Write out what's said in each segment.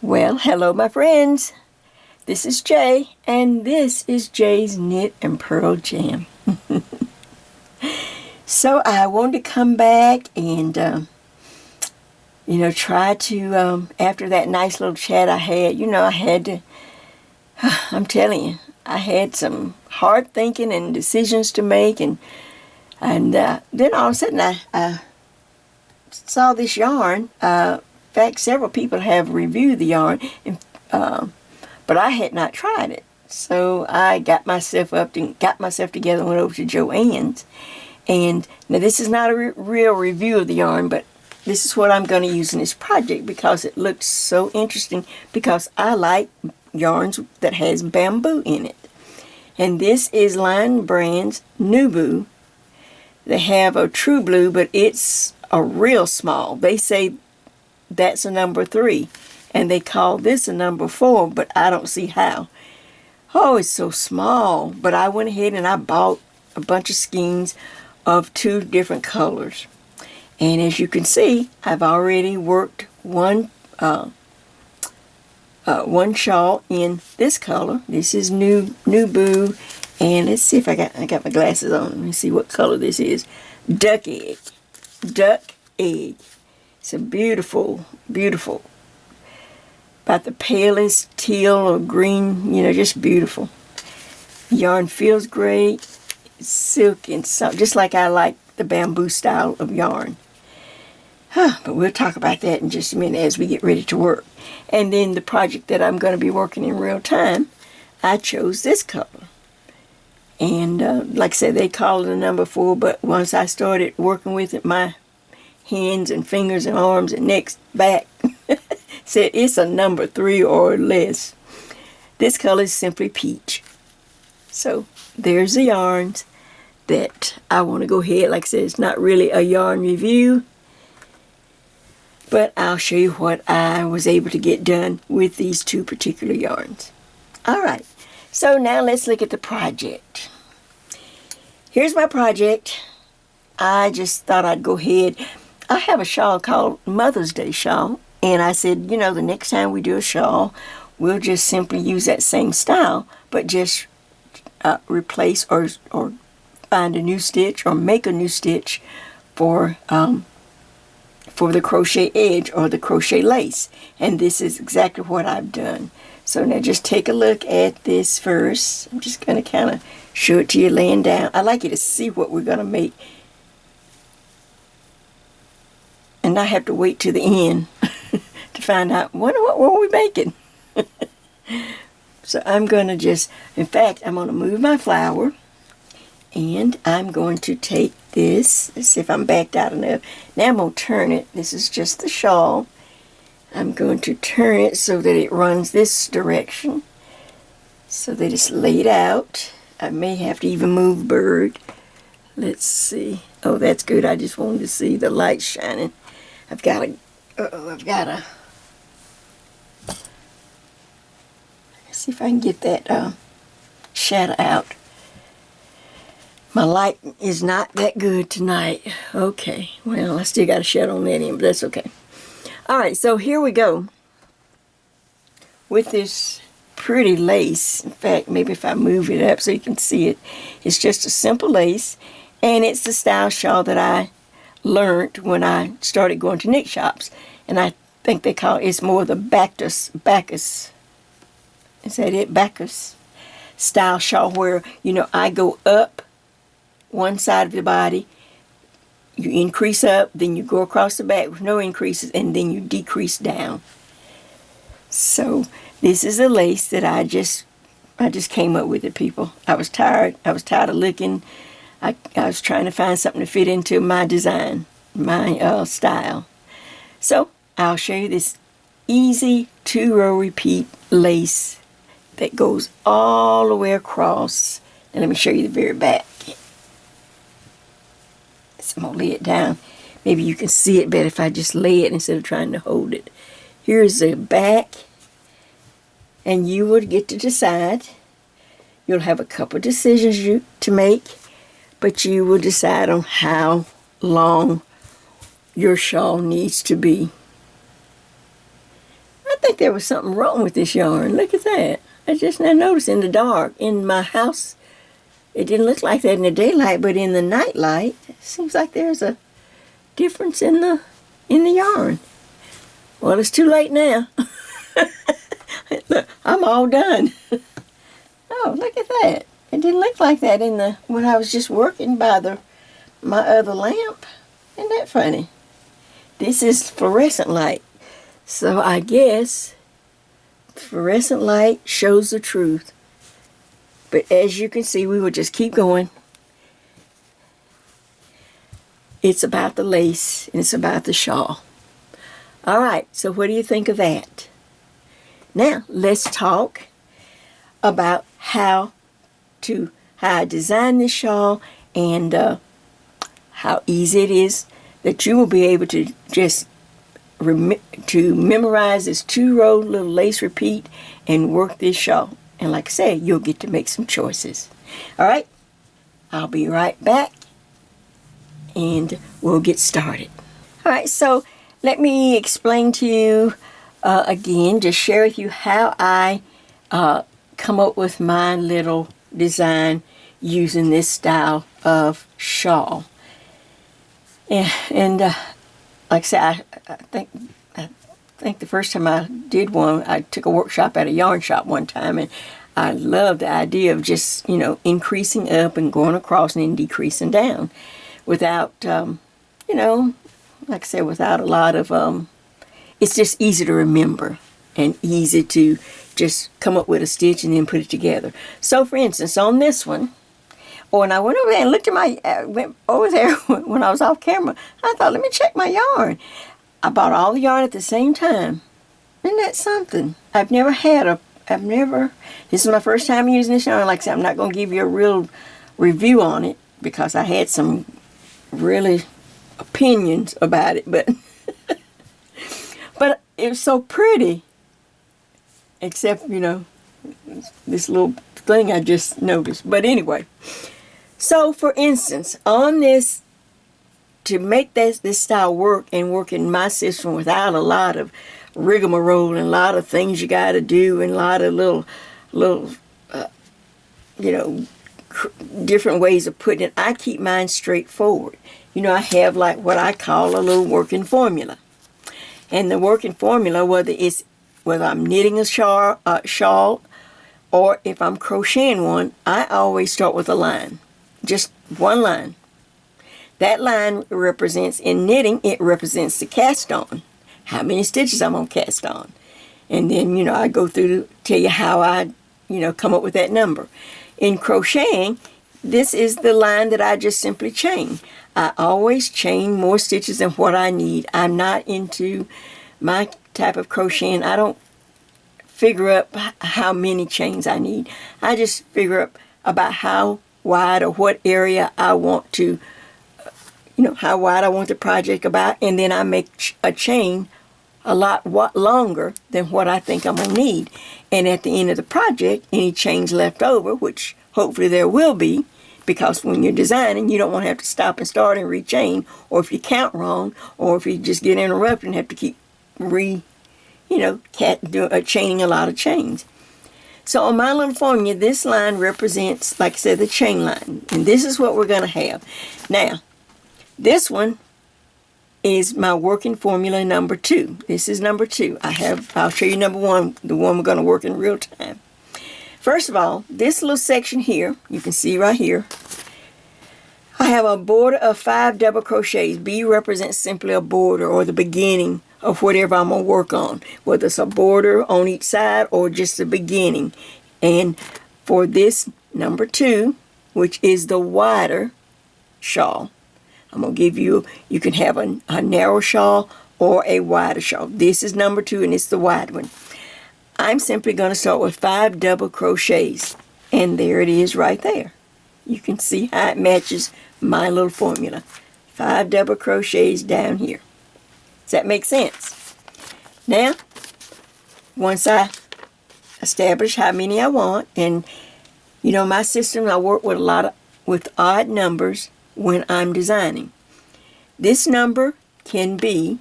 Well, hello my friends. This is Jay, and this is Jay's Knit and Purl Jam. So I wanted to come back and, try to, after that nice little chat I had, I had to, I'm telling you, I had some hard thinking and decisions to make, and then all of a sudden I saw this yarn. In fact, several people have reviewed the yarn, but I had not tried it. So I got myself together and went over to Joann's. And now this is not a real review of the yarn, but this is what I'm going to use in this project because it looks so interesting, because I like yarns that has bamboo in it. And this is Line Brand's Nubu. They have a true blue, but it's a real small. They say that's a number 3, and they call this a number 4, but I don't see how. Oh, it's so small. But I went ahead and I bought a bunch of skeins of 2 different colors. And as you can see, I've already worked one shawl in this color. This is Nubu, and let's see if I got my glasses on. Let me see what color this is. Duck egg. It's a beautiful, beautiful, about the palest teal or green, just beautiful. Yarn feels great. It's silky and soft, just like I like the bamboo style of yarn. But we'll talk about that in just a minute as we get ready to work. And then the project that I'm going to be working in real time, I chose this color. And like I said, they call it a number 4, but once I started working with it, my hands and fingers and arms and necks, back, said it's a number 3 or less. This color is simply peach. So there's the yarns that I want to go ahead. Like I said, it's not really a yarn review, but I'll show you what I was able to get done with these 2 particular yarns. Alright, so now let's look at the project. Here's my project. I just thought I'd go ahead. I have a shawl called Mother's Day Shawl, and I said, the next time we do a shawl, we'll just simply use that same style, but just replace or find a new stitch or make a new stitch for the crochet edge or the crochet lace. And this is exactly what I've done. So now just take a look at this first. I'm just going to kind of show it to you laying down. I'd like you to see what we're going to make, and not have to wait to the end to find out what were we making. So I'm going to just, in fact, I'm going to move my flower, and I'm going to take this. Let's see if I'm backed out enough. Now I'm going to turn it. This is just the shawl. I'm going to turn it so that it runs this direction, so that it's laid out. I may have to even move bird. Let's see. Oh, that's good. I just wanted to see the light shining. I've got to, let's see if I can get that shadow out. My light is not that good tonight. Okay, well, I still got a shadow on that end, but that's okay. Alright, so here we go with this pretty lace. In fact, maybe if I move it up so you can see it. It's just a simple lace, and it's the style shawl that I learned when I started going to knit shops. And I think they call it's more the Bacchus, is that it? Bacchus style shawl, where, I go up one side of the body, you increase up, then you go across the back with no increases, and then you decrease down. So this is a lace that I just came up with it, people. I was tired of looking. I was trying to find something to fit into my design, my style. So I'll show you this easy 2-row repeat lace that goes all the way across. And let me show you the very back. So I'm going to lay it down. Maybe you can see it better if I just lay it instead of trying to hold it. Here's the back. And you will get to decide. You'll have a couple decisions to make, but you will decide on how long your shawl needs to be. I think there was something wrong with this yarn. Look at that. I just now noticed in the dark. In my house, it didn't look like that in the daylight, but in the night light, it seems like there's a difference in the yarn. Well, it's too late now. Look, I'm all done. Oh, look at that. It didn't look like that when I was just working by my other lamp. Isn't that funny? This is fluorescent light. So I guess fluorescent light shows the truth. But as you can see, we will just keep going. It's about the lace and it's about the shawl. All right, so what do you think of that? Now, let's talk about how I designed this shawl and how easy it is that you will be able to just memorize this 2-row little lace repeat and work this shawl. And like I said, you'll get to make some choices. All right, I'll be right back and we'll get started. All right, so let me explain to you again, just share with you how I come up with my little design using this style of shawl. And like I said, I think the first time I did one, I took a workshop at a yarn shop one time, and I loved the idea of just, increasing up and going across and then decreasing down without, like I said, without a lot of, it's just easy to remember and easy to just come up with a stitch and then put it together. So for instance, on this one, when I went over there and looked at went over there when I was off camera, I thought, let me check my yarn. I bought all the yarn at the same time. Isn't that something? This is my first time using this yarn. Like I said, I'm not going to give you a real review on it because I had some really opinions about it, but but it was so pretty, except, this little thing I just noticed. But anyway, so for instance, on this, to make this style work and work in my system without a lot of rigmarole and a lot of things you got to do and a lot of little different ways of putting it, I keep mine straightforward. I have like what I call a little working formula. And the working formula, whether I'm knitting a shawl or if I'm crocheting one, I always start with a line. Just one line. That line represents, in knitting, it represents the cast on. How many stitches I'm going to cast on. And then, I go through to tell you how I, come up with that number. In crocheting, this is the line that I just simply chain. I always chain more stitches than what I need. I'm not into my type of crocheting. I don't figure up how many chains I need. I just figure up about how wide or what area I want to, how wide I want the project about, and then I make a chain a lot longer than what I think I'm going to need. And at the end of the project, any chains left over, which hopefully there will be, because when you're designing, you don't want to have to stop and start and rechain, or if you count wrong, or if you just get interrupted and have to keep chaining a lot of chains. So on my little formula, this line represents, like I said, the chain line. And this is what we're going to have. Now, this one is my working formula number 2. This is number 2. I'll show you number 1, the one we're going to work in real time. First of all, this little section here, you can see right here, I have a border of 5 double crochets. B represents simply a border or the beginning of whatever I'm going to work on, whether it's a border on each side or just the beginning. And for this number 2, which is the wider shawl, I'm going to give you can have a narrow shawl or a wider shawl. This is number 2 and it's the wide one. I'm simply going to start with 5 double crochets, and there it is right there. You can see how it matches my little formula. 5 double crochets down here. Does that make sense? Now, once I establish how many I want, and my system, I work with odd numbers when I'm designing. This number can be,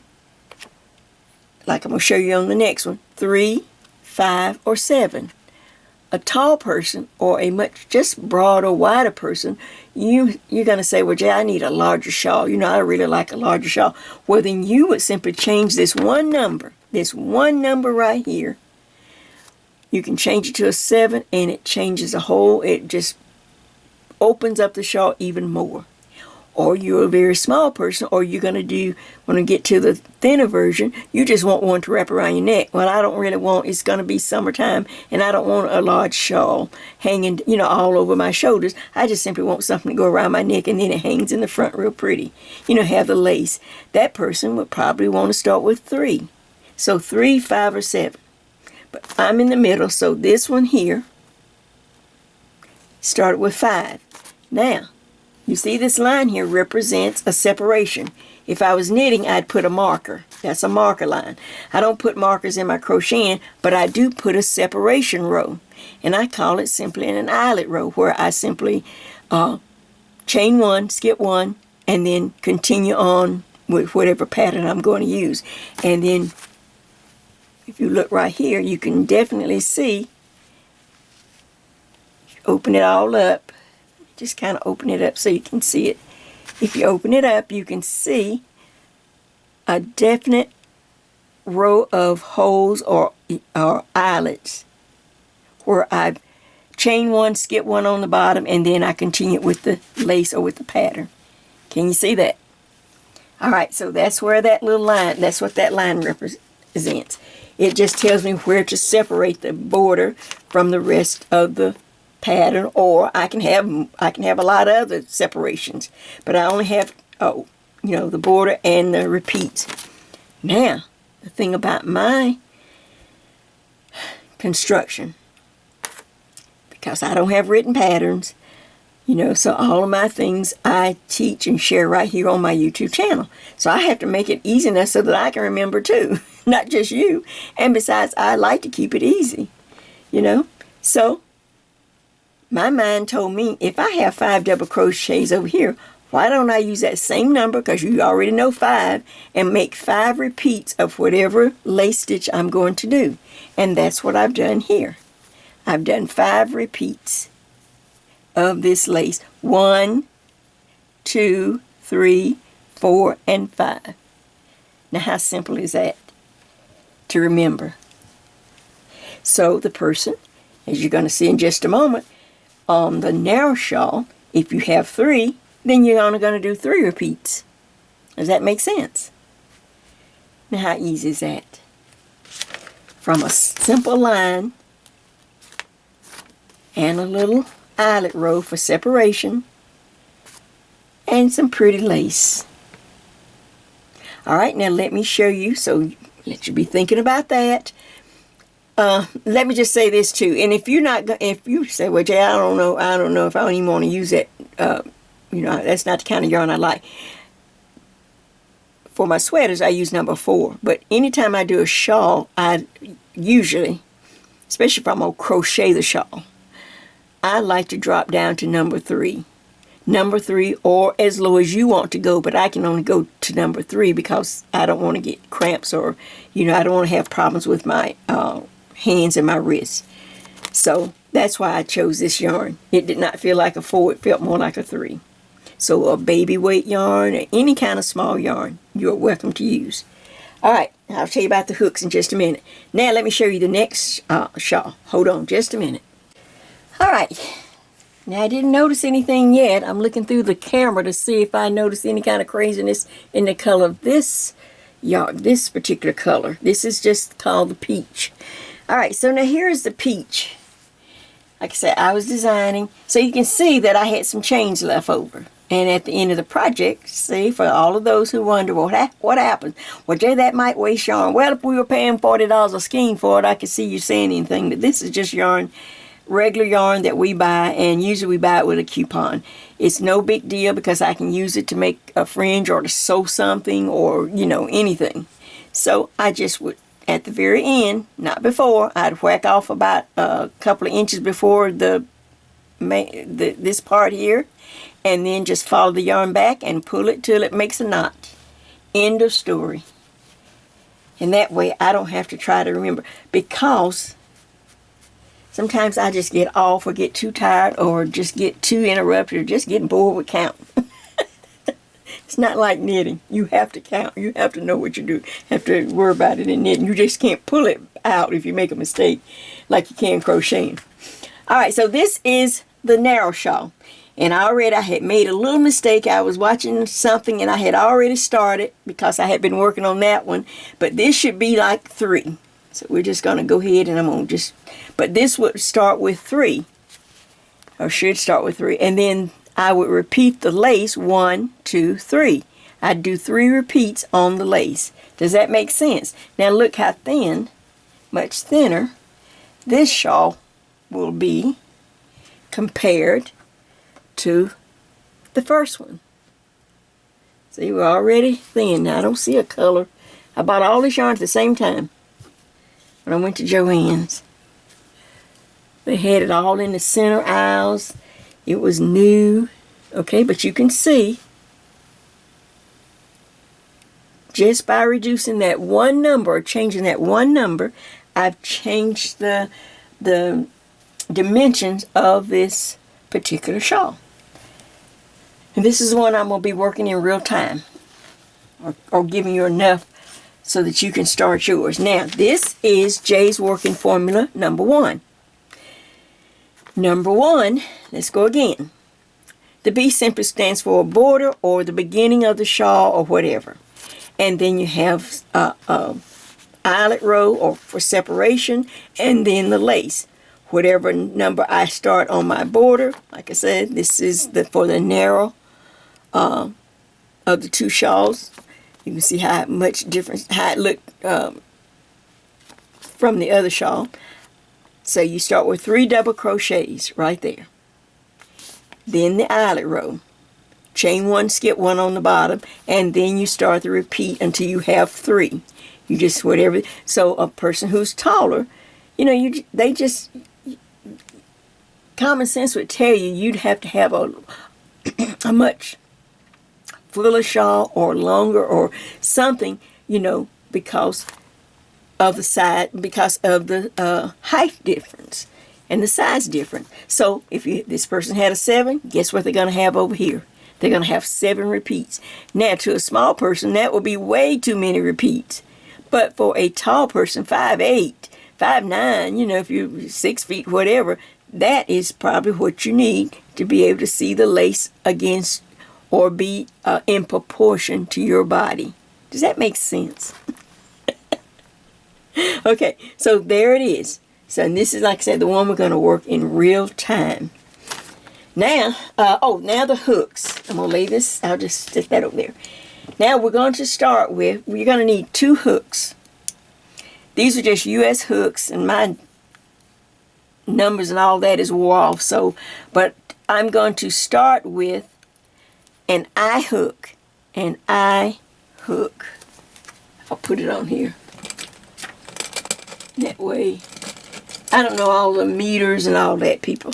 like I'm going to show you on the next one, 3, 5, or 7. A tall person or a much just broader, wider person, you're going to say, well, Jay, I need a larger shawl. You know, I really like a larger shawl. Well, then you would simply change this one number right here. You can change it to a 7, and it changes it just opens up the shawl even more. Or you're a very small person, or you're going to when I get to the thinner version, you just want one to wrap around your neck. Well, I don't really want, it's going to be summertime, and I don't want a large shawl hanging, all over my shoulders. I just simply want something to go around my neck, and then it hangs in the front real pretty. Have the lace. That person would probably want to start with 3. So 3, 5, or 7. But I'm in the middle, so this one here started with 5. Now, you see this line here represents a separation. If I was knitting, I'd put a marker. That's a marker line. I don't put markers in my crocheting, but I do put a separation row. And I call it simply an eyelet row, where I simply chain 1, skip 1, and then continue on with whatever pattern I'm going to use. And then, if you look right here, you can definitely see, open it all up. Just kind of open it up so you can see it. If you open it up, you can see a definite row of holes or eyelets where I chain 1, skip 1 on the bottom, and then I continue with the lace or with the pattern. Can you see that? All right, so that's where that little line, that's what that line represents. It just tells me where to separate the border from the rest of the pattern, or I can have a lot of other separations, but I only have the border and the repeats. Now, the thing about my construction, because I don't have written patterns, so all of my things I teach and share right here on my YouTube channel. So I have to make it easy enough so that I can remember too, not just you. And besides, I like to keep it easy, So my mind told me, if I have 5 double crochets over here, why don't I use that same number, because you already know 5, and make 5 repeats of whatever lace stitch I'm going to do. And that's what I've done here. I've done 5 repeats of this lace. 1, 2, 3, 4, and 5. Now, how simple is that to remember? So the person, as you're going to see in just a moment, on the narrow shawl, if you have 3, then you're only going to do 3 repeats. Does that make sense? Now, how easy is that? From a simple line and a little eyelet row for separation and some pretty lace. All right, now let me show you, so let you be thinking about that. Let me just say this too, and if you say, well, Jay, I don't know if I don't even want to use that, that's not the kind of yarn I like. For my sweaters, I use number 4, but anytime I do a shawl, I usually, especially if I'm going to crochet the shawl, I like to drop down to number 3. Number 3, or as low as you want to go, but I can only go to number 3 because I don't want to get cramps, or, I don't want to have problems with my hands and my wrists. So that's why I chose this yarn. It did not feel like a 4, it felt more like a 3. So a baby weight yarn or any kind of small yarn, you're welcome to use. All right, I'll tell you about the hooks in just a minute. Now let me show you the next shawl. Hold on just a minute. All right, now I didn't notice anything yet. I'm looking through the camera to see if I notice any kind of craziness in the color of this yarn, this particular color. This is just called the peach. All right, so now here's the peach. Like I said, I was designing, so you can see that I had some chains left over. And at the end of the project, see, for all of those who wonder, well, what happens? Well, Jay, that might waste yarn. Well, if we were paying $40 a skein for it, I could see you saying anything. But this is just yarn, regular yarn that we buy, and usually we buy it with a coupon. It's no big deal because I can use it to make a fringe or to sew something or, anything. So I just would, at the very end, not before, I'd whack off about a couple of inches before this part here, and then just follow the yarn back and pull it till it makes a knot. End of story. And that way I don't have to try to remember, because sometimes I just get off or get too tired or just get too interrupted or just get bored with counting. It's not like knitting. You have to count. You have to know what you do. You have to worry about it in knitting. You just can't pull it out if you make a mistake like you can crocheting. All right, so this is the narrow shawl. And I had made a little mistake. I was watching something and I had already started because I had been working on that one. But this should be like 3. So we're just going to go ahead and I'm going to just... But this would start with 3. Or should start with 3. And then I would repeat the lace 1, 2, 3. I'd do 3 repeats on the lace. Does that make sense? Now look how thin, much thinner, this shawl will be compared to the first one. See, we're already thin. Now I don't see a color. I bought all this yarn at the same time when I went to Joann's. They had it all in the center aisles. It was new. Okay, but you can see just by reducing that one number, or changing that one number, I've changed the dimensions of this particular shawl. And this is one I'm going to be working in real time, or giving you enough so that you can start yours. Now, this is Jay's working formula number 1. Number 1, let's go again. The B simply stands for a border or the beginning of the shawl or whatever. And then you have eyelet row or for separation, and then the lace. Whatever number I start on my border, like I said, this is for the narrow of the 2 shawls. You can see how much difference, how it looked from the other shawl. So you start with 3 double crochets right there. Then the eyelet row. Chain 1, skip 1 on the bottom, and then you start the repeat until you have 3. You just whatever. So a person who's taller, you know, they just, common sense would tell you you'd have to have a much fuller shawl or longer or something, you know, because of the side, because of the height difference and the size difference. So if this person had a 7, guess what they're going to have over here? They're going to have 7 repeats. Now, to a small person, that would be way too many repeats. But for a tall person, 5'8", 5'9", you know, if you're 6 feet, whatever, that is probably what you need to be able to see the lace against or be in proportion to your body. Does that make sense? Okay, so there it is. So and this is, like I said, the one we're going to work in real time. Now, now the hooks. I'm going to lay this, I'll just stick that over there. Now we're going to start with, you're going to need 2 hooks. These are just US hooks, and my numbers and all that is wore off. So, but I'm going to start with an eye hook. An eye hook. I'll put it on here. That way, I don't know all the meters and all that, people.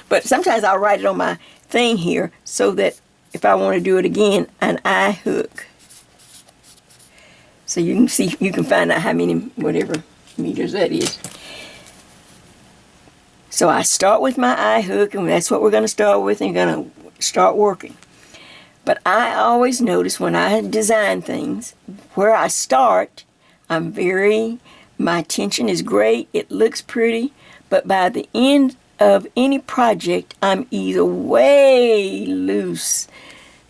But sometimes I'll write it on my thing here so that if I want to do it again, an eye hook. So you can see, you can find out how many, whatever meters that is. So I start with my eye hook, and that's what we're going to start with, and you're going to start working. But I always notice when I design things, where I start, my attention is great, it looks pretty, but by the end of any project, I'm either way loose.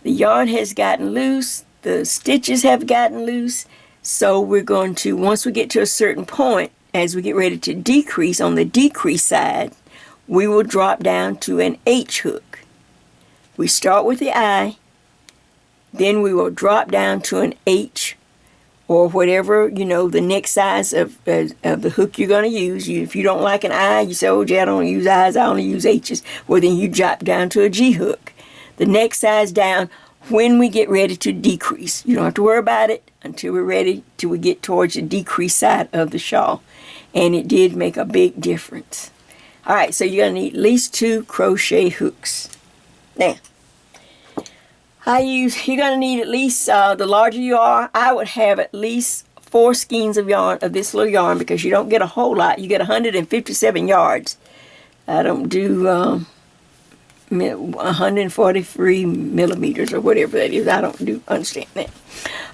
The yarn has gotten loose, the stitches have gotten loose, so we're going to, once we get to a certain point, as we get ready to decrease on the decrease side, we will drop down to an H hook. We start with the I, then we will drop down to an H, or whatever, you know, the next size of the hook you're going to use. If you don't like an I, you say, oh, gee, I don't use I's, I only use H's. Well, then you drop down to a G hook. The next size down when we get ready to decrease. You don't have to worry about it until we're ready, till we get towards the decrease side of the shawl. And it did make a big difference. All right, so you're going to need at least 2 crochet hooks. Now, You're going to need at least, the larger you are, I would have at least 4 skeins of yarn, of this little yarn, because you don't get a whole lot. You get 157 yards. I don't do 143 millimeters or whatever that is. I don't understand that.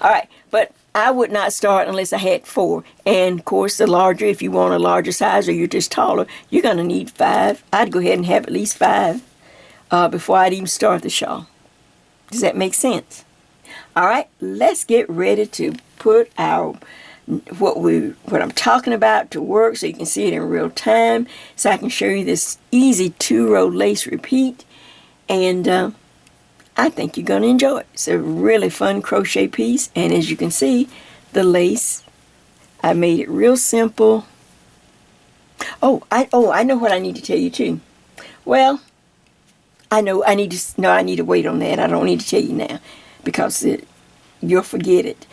All right, but I would not start unless I had 4. And of course, the larger, if you want a larger size or you're just taller, you're going to need 5. I'd go ahead and have at least 5 before I'd even start the shawl. Does that make sense? All right, let's get ready to put our what I'm talking about to work, so you can see it in real time, so I can show you this easy 2-row lace repeat, and I think you're going to enjoy it. It's a really fun crochet piece, and as you can see, the lace, I made it real simple. I know what I need to tell you too. Well, I need to wait on that. I don't need to tell you now, because you'll forget it.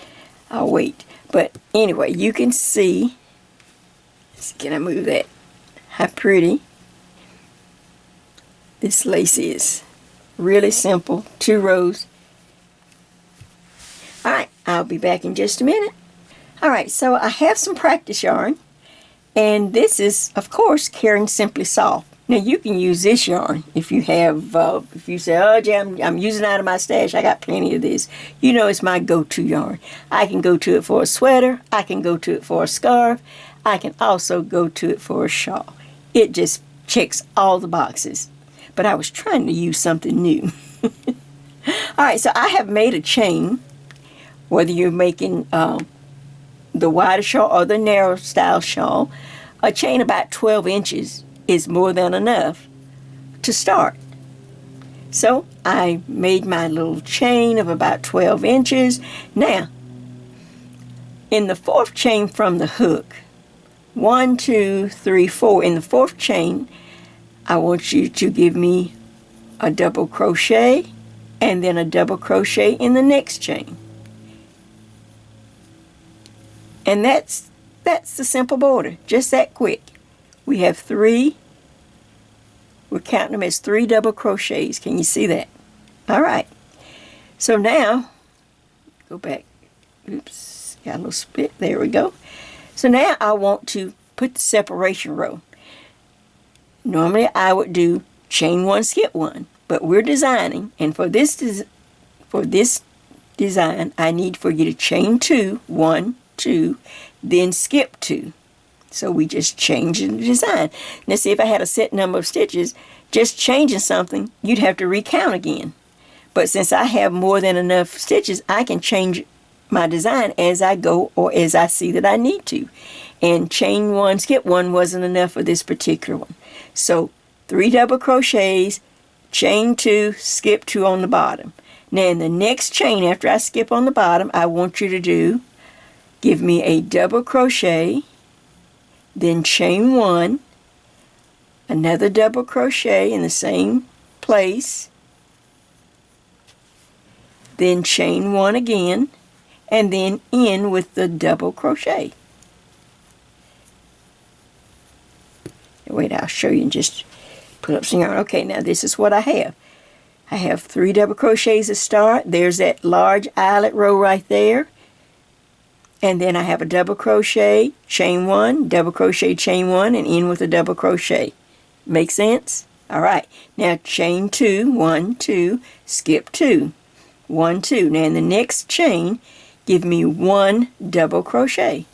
I'll wait. But anyway, you can see, can I move that? How pretty this lace is. Really simple, 2 rows. All right, I'll be back in just a minute. All right, so I have some practice yarn, and this is, of course, Caring Simply Soft. Now you can use this yarn if you have, if you say, oh, gee, I'm using out of my stash, I got plenty of this. You know, it's my go-to yarn. I can go to it for a sweater. I can go to it for a scarf. I can also go to it for a shawl. It just checks all the boxes. But I was trying to use something new. All right, so I have made a chain, whether you're making the wider shawl or the narrow style shawl. A chain about 12 inches is more than enough to start. So I made my little chain of about 12 inches. Now, in the 4th chain from the hook, 1, 2, 3, 4, in the 4th chain, I want you to give me a double crochet and then a double crochet in the next chain. And that's the simple border, just that quick. We have 3, we're counting them as 3 double crochets. Can you see that? All right. So now, go back. Oops, got a little split. There we go. So now I want to put the separation row. Normally I would do chain 1, skip 1, but we're designing, and for this design, I need for you to chain 2, 1, 2, then skip 2. So we just change the design. Now see, if I had a set number of stitches, just changing something, you'd have to recount again. But since I have more than enough stitches, I can change my design as I go or as I see that I need to. And chain 1, skip 1 wasn't enough for this particular one. So 3 double crochets, chain 2, skip 2 on the bottom. Now in the next chain after I skip on the bottom, I want you to give me a double crochet, then chain 1, another double crochet in the same place, then chain 1 again, and then end with the double crochet. Wait, I'll show you and just put up some yarn. Okay, now this is what I have. I have 3 double crochets to start. There's that large eyelet row right there. And then I have a double crochet, chain 1, double crochet, chain 1, and end with a double crochet. Make sense? All right. Now chain 2, 1, 2, skip 2, 1, 2. Now in the next chain, give me 1 double crochet.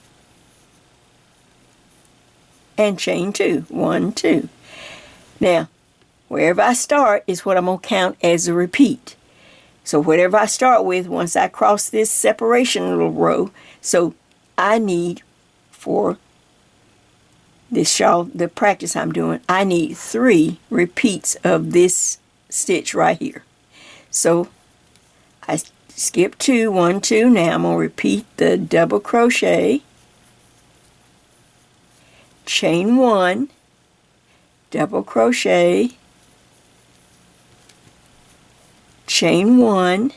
And chain 2, 1, 2. Now, wherever I start is what I'm going to count as a repeat. So whatever I start with, once I cross this separation little row, so I need for this shawl, the practice I'm doing, I need 3 repeats of this stitch right here. So I skip 2, 1, 2. Now I'm going to repeat the double crochet, chain 1, double crochet, chain 1,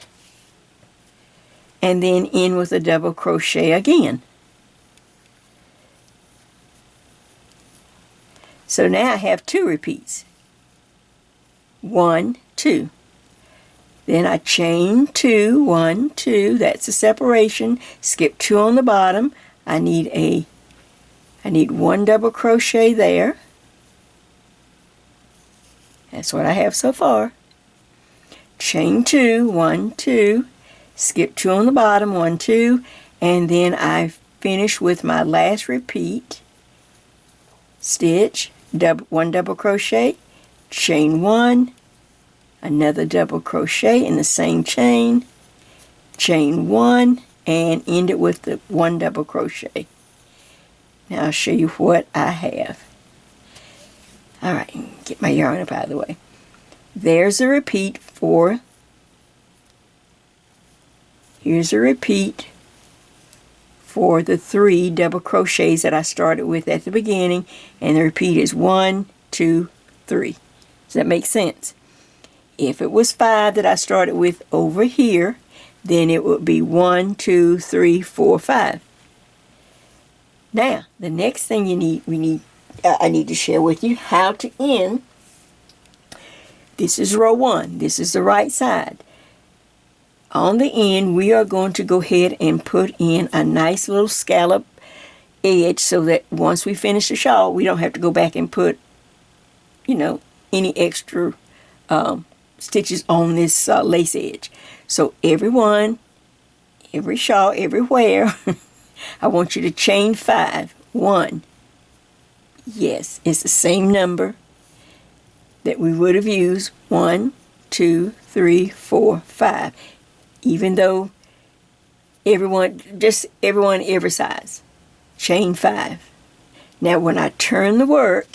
and then end with a double crochet again. So now I have 2 repeats. 1, 2. Then I chain 2, 1, 2, that's the separation. Skip 2 on the bottom. I need 1 double crochet there. That's what I have so far. Chain 2, 1, 2, skip 2 on the bottom, 1, 2, and then I finish with my last repeat. Stitch, 1 double crochet, chain 1, another double crochet in the same chain, chain 1, and end it with the 1 double crochet. Now I'll show you what I have. Alright, get my yarn up out of the way. There's a repeat for, here's a repeat for the 3 double crochets that I started with at the beginning, and the repeat is 1, 2, 3. Does that make sense? If it was 5 that I started with over here, then it would be 1, 2, 3, 4, 5. Now, the next thing I need to share with you how to end. This is row 1. This is the right side. On the end, we are going to go ahead and put in a nice little scallop edge so that once we finish the shawl, we don't have to go back and put, any extra stitches on this lace edge. So every shawl, everywhere, I want you to chain 5. 1. Yes, it's the same number that we would have used. 1, 2, 3, 4, 5. Even though everyone every size. Chain 5. Now when I turn the work,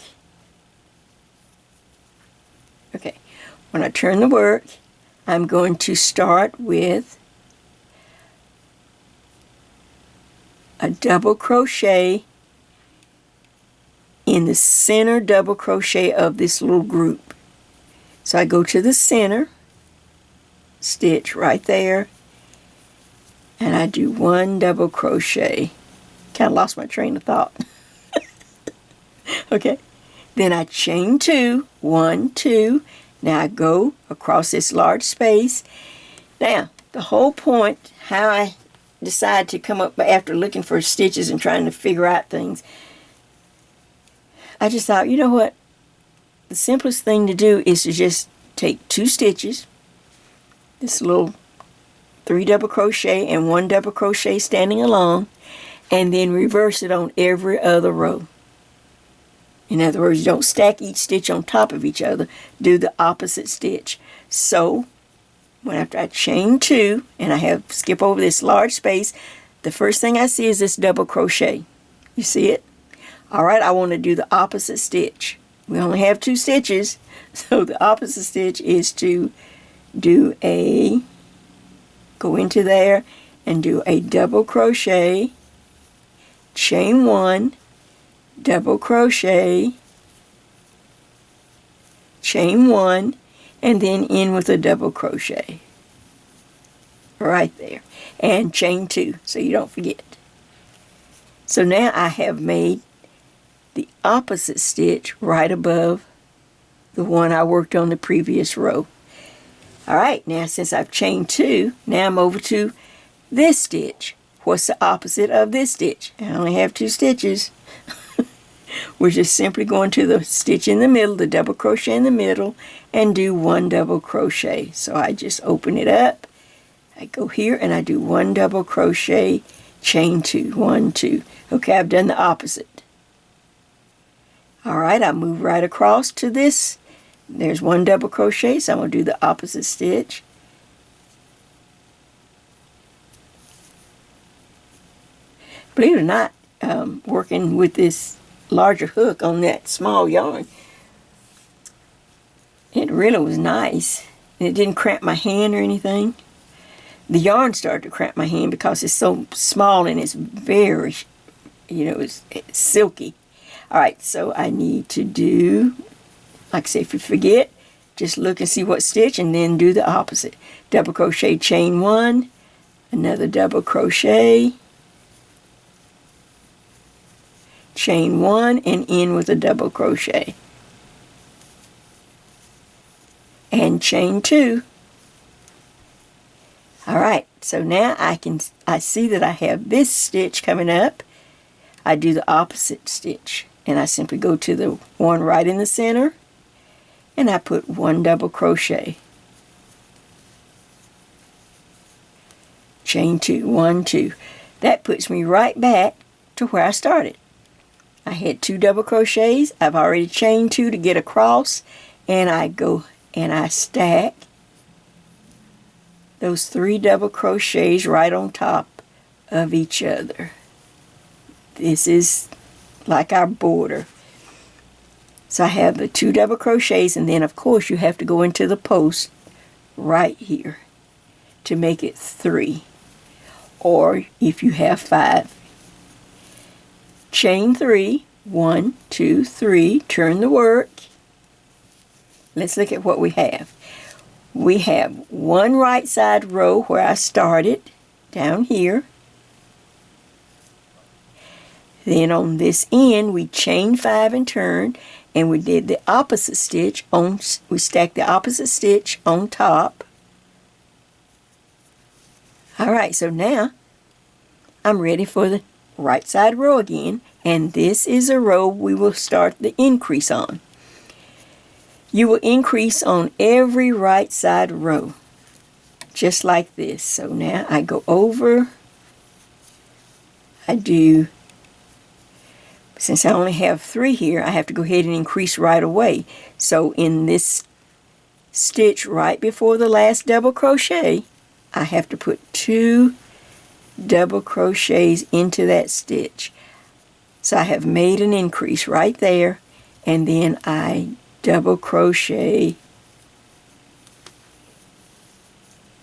I'm going to start with a double crochet in the center double crochet of this little group. So I go to the center, stitch right there, and I do 1 double crochet. Kind of lost my train of thought. Okay, then I chain 2, 1, 2. Now I go across this large space. Now, the whole point, how I decide to come up after looking for stitches and trying to figure out things, I just thought, you know what? The simplest thing to do is to just take 2 stitches, this little 3 double crochet and 1 double crochet standing along, and then reverse it on every other row. In other words, you don't stack each stitch on top of each other. Do the opposite stitch. So, after I chain 2, and I skip over this large space, the first thing I see is this double crochet. You see it? Alright, I want to do the opposite stitch. We only have 2 stitches, so the opposite stitch is to go into there and do a double crochet, chain 1, double crochet, chain 1, and then in with a double crochet. Right there. And chain 2, so you don't forget. So now I have made the opposite stitch right above the one I worked on the previous row. Alright, now since I've chained 2, now I'm over to this stitch. What's the opposite of this stitch? I only have 2 stitches. We're just simply going to the stitch in the middle, the double crochet in the middle, and do 1 double crochet. So I just open it up, I go here and I do 1 double crochet, chain 2, 1, 2. Okay, I've done the opposite. Alright, I move right across to this. There's 1 double crochet, so I'm going to do the opposite stitch. Believe it or not, working with this larger hook on that small yarn, it really was nice. It didn't cramp my hand or anything. The yarn started to cramp my hand because it's so small and it's very, it's silky. Alright, so I need to do, like I say, if you forget, just look and see what stitch and then do the opposite. Double crochet, chain 1, another double crochet, chain 1, and in with a double crochet. And chain 2. All right, so now I see that I have this stitch coming up. I do the opposite stitch, and I simply go to the one right in the center, and I put 1 double crochet. Chain 2, 1, 2. That puts me right back to where I started. I had 2 double crochets. I've already chained 2 to get across, and I go and I stack those 3 double crochets right on top of each other. This is like our border. So I have the 2 double crochets, and then of course you have to go into the post right here to make it 3. Or if you have 5. Chain 3, 1, 2, 3, turn the work. Let's look at what we have. We have 1 right side row where I started, down here. Then on this end, we chain 5 and turned, and we did the opposite stitch on, we stacked the opposite stitch on top. Alright, so now I'm ready for the right side row again, and this is a row we will start the increase on. You will increase on every right side row, just like this. So now I go over, I do, since I only have 3 here, I have to go ahead and increase right away. So in this stitch right before the last double crochet, I have to put 2 double crochets into that stitch. So I have made an increase right there, and then I double crochet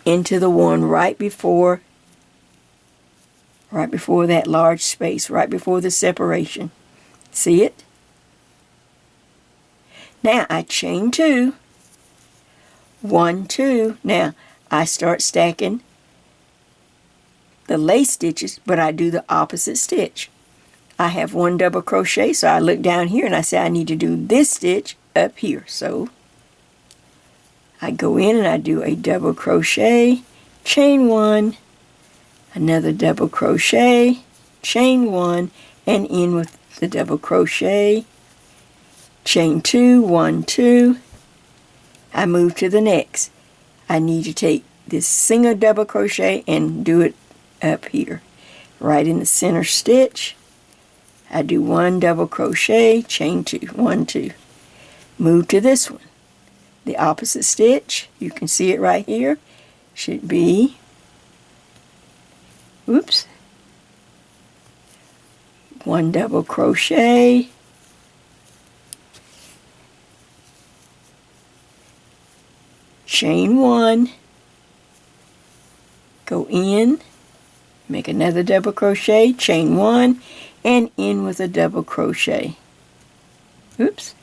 into the one right before that large space, right before the separation. See it? Now I chain 2, 1, 2. Now I start stacking the lace stitches, but I do the opposite stitch. I have 1 double crochet, so I look down here and I say I need to do this stitch up here. So I go in and I do a double crochet, chain 1, another double crochet, chain 1, and in with the double crochet, chain 2, 1, 2. I move to the next. I need to take this single double crochet and do it up here, right in the center stitch. I do 1 double crochet, chain 2, 1, 2. Move to this one. The opposite stitch, you can see it right here, should be, oops, 1 double crochet, chain 1, go in, make another double crochet, chain 1, and in with a double crochet. Oops.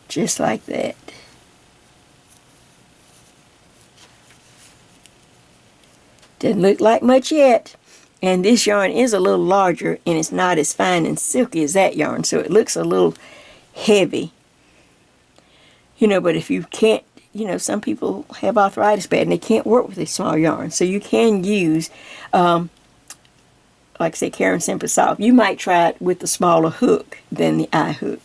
Just like that. Doesn't look like much yet. And this yarn is a little larger, and it's not as fine and silky as that yarn, so it looks a little heavy. You know, but if you can't, you know, some people have arthritis bad and they can't work with these small yarns. So you can use, like I say, Karen Simple Soft. You might try it with the smaller hook than the eye hook.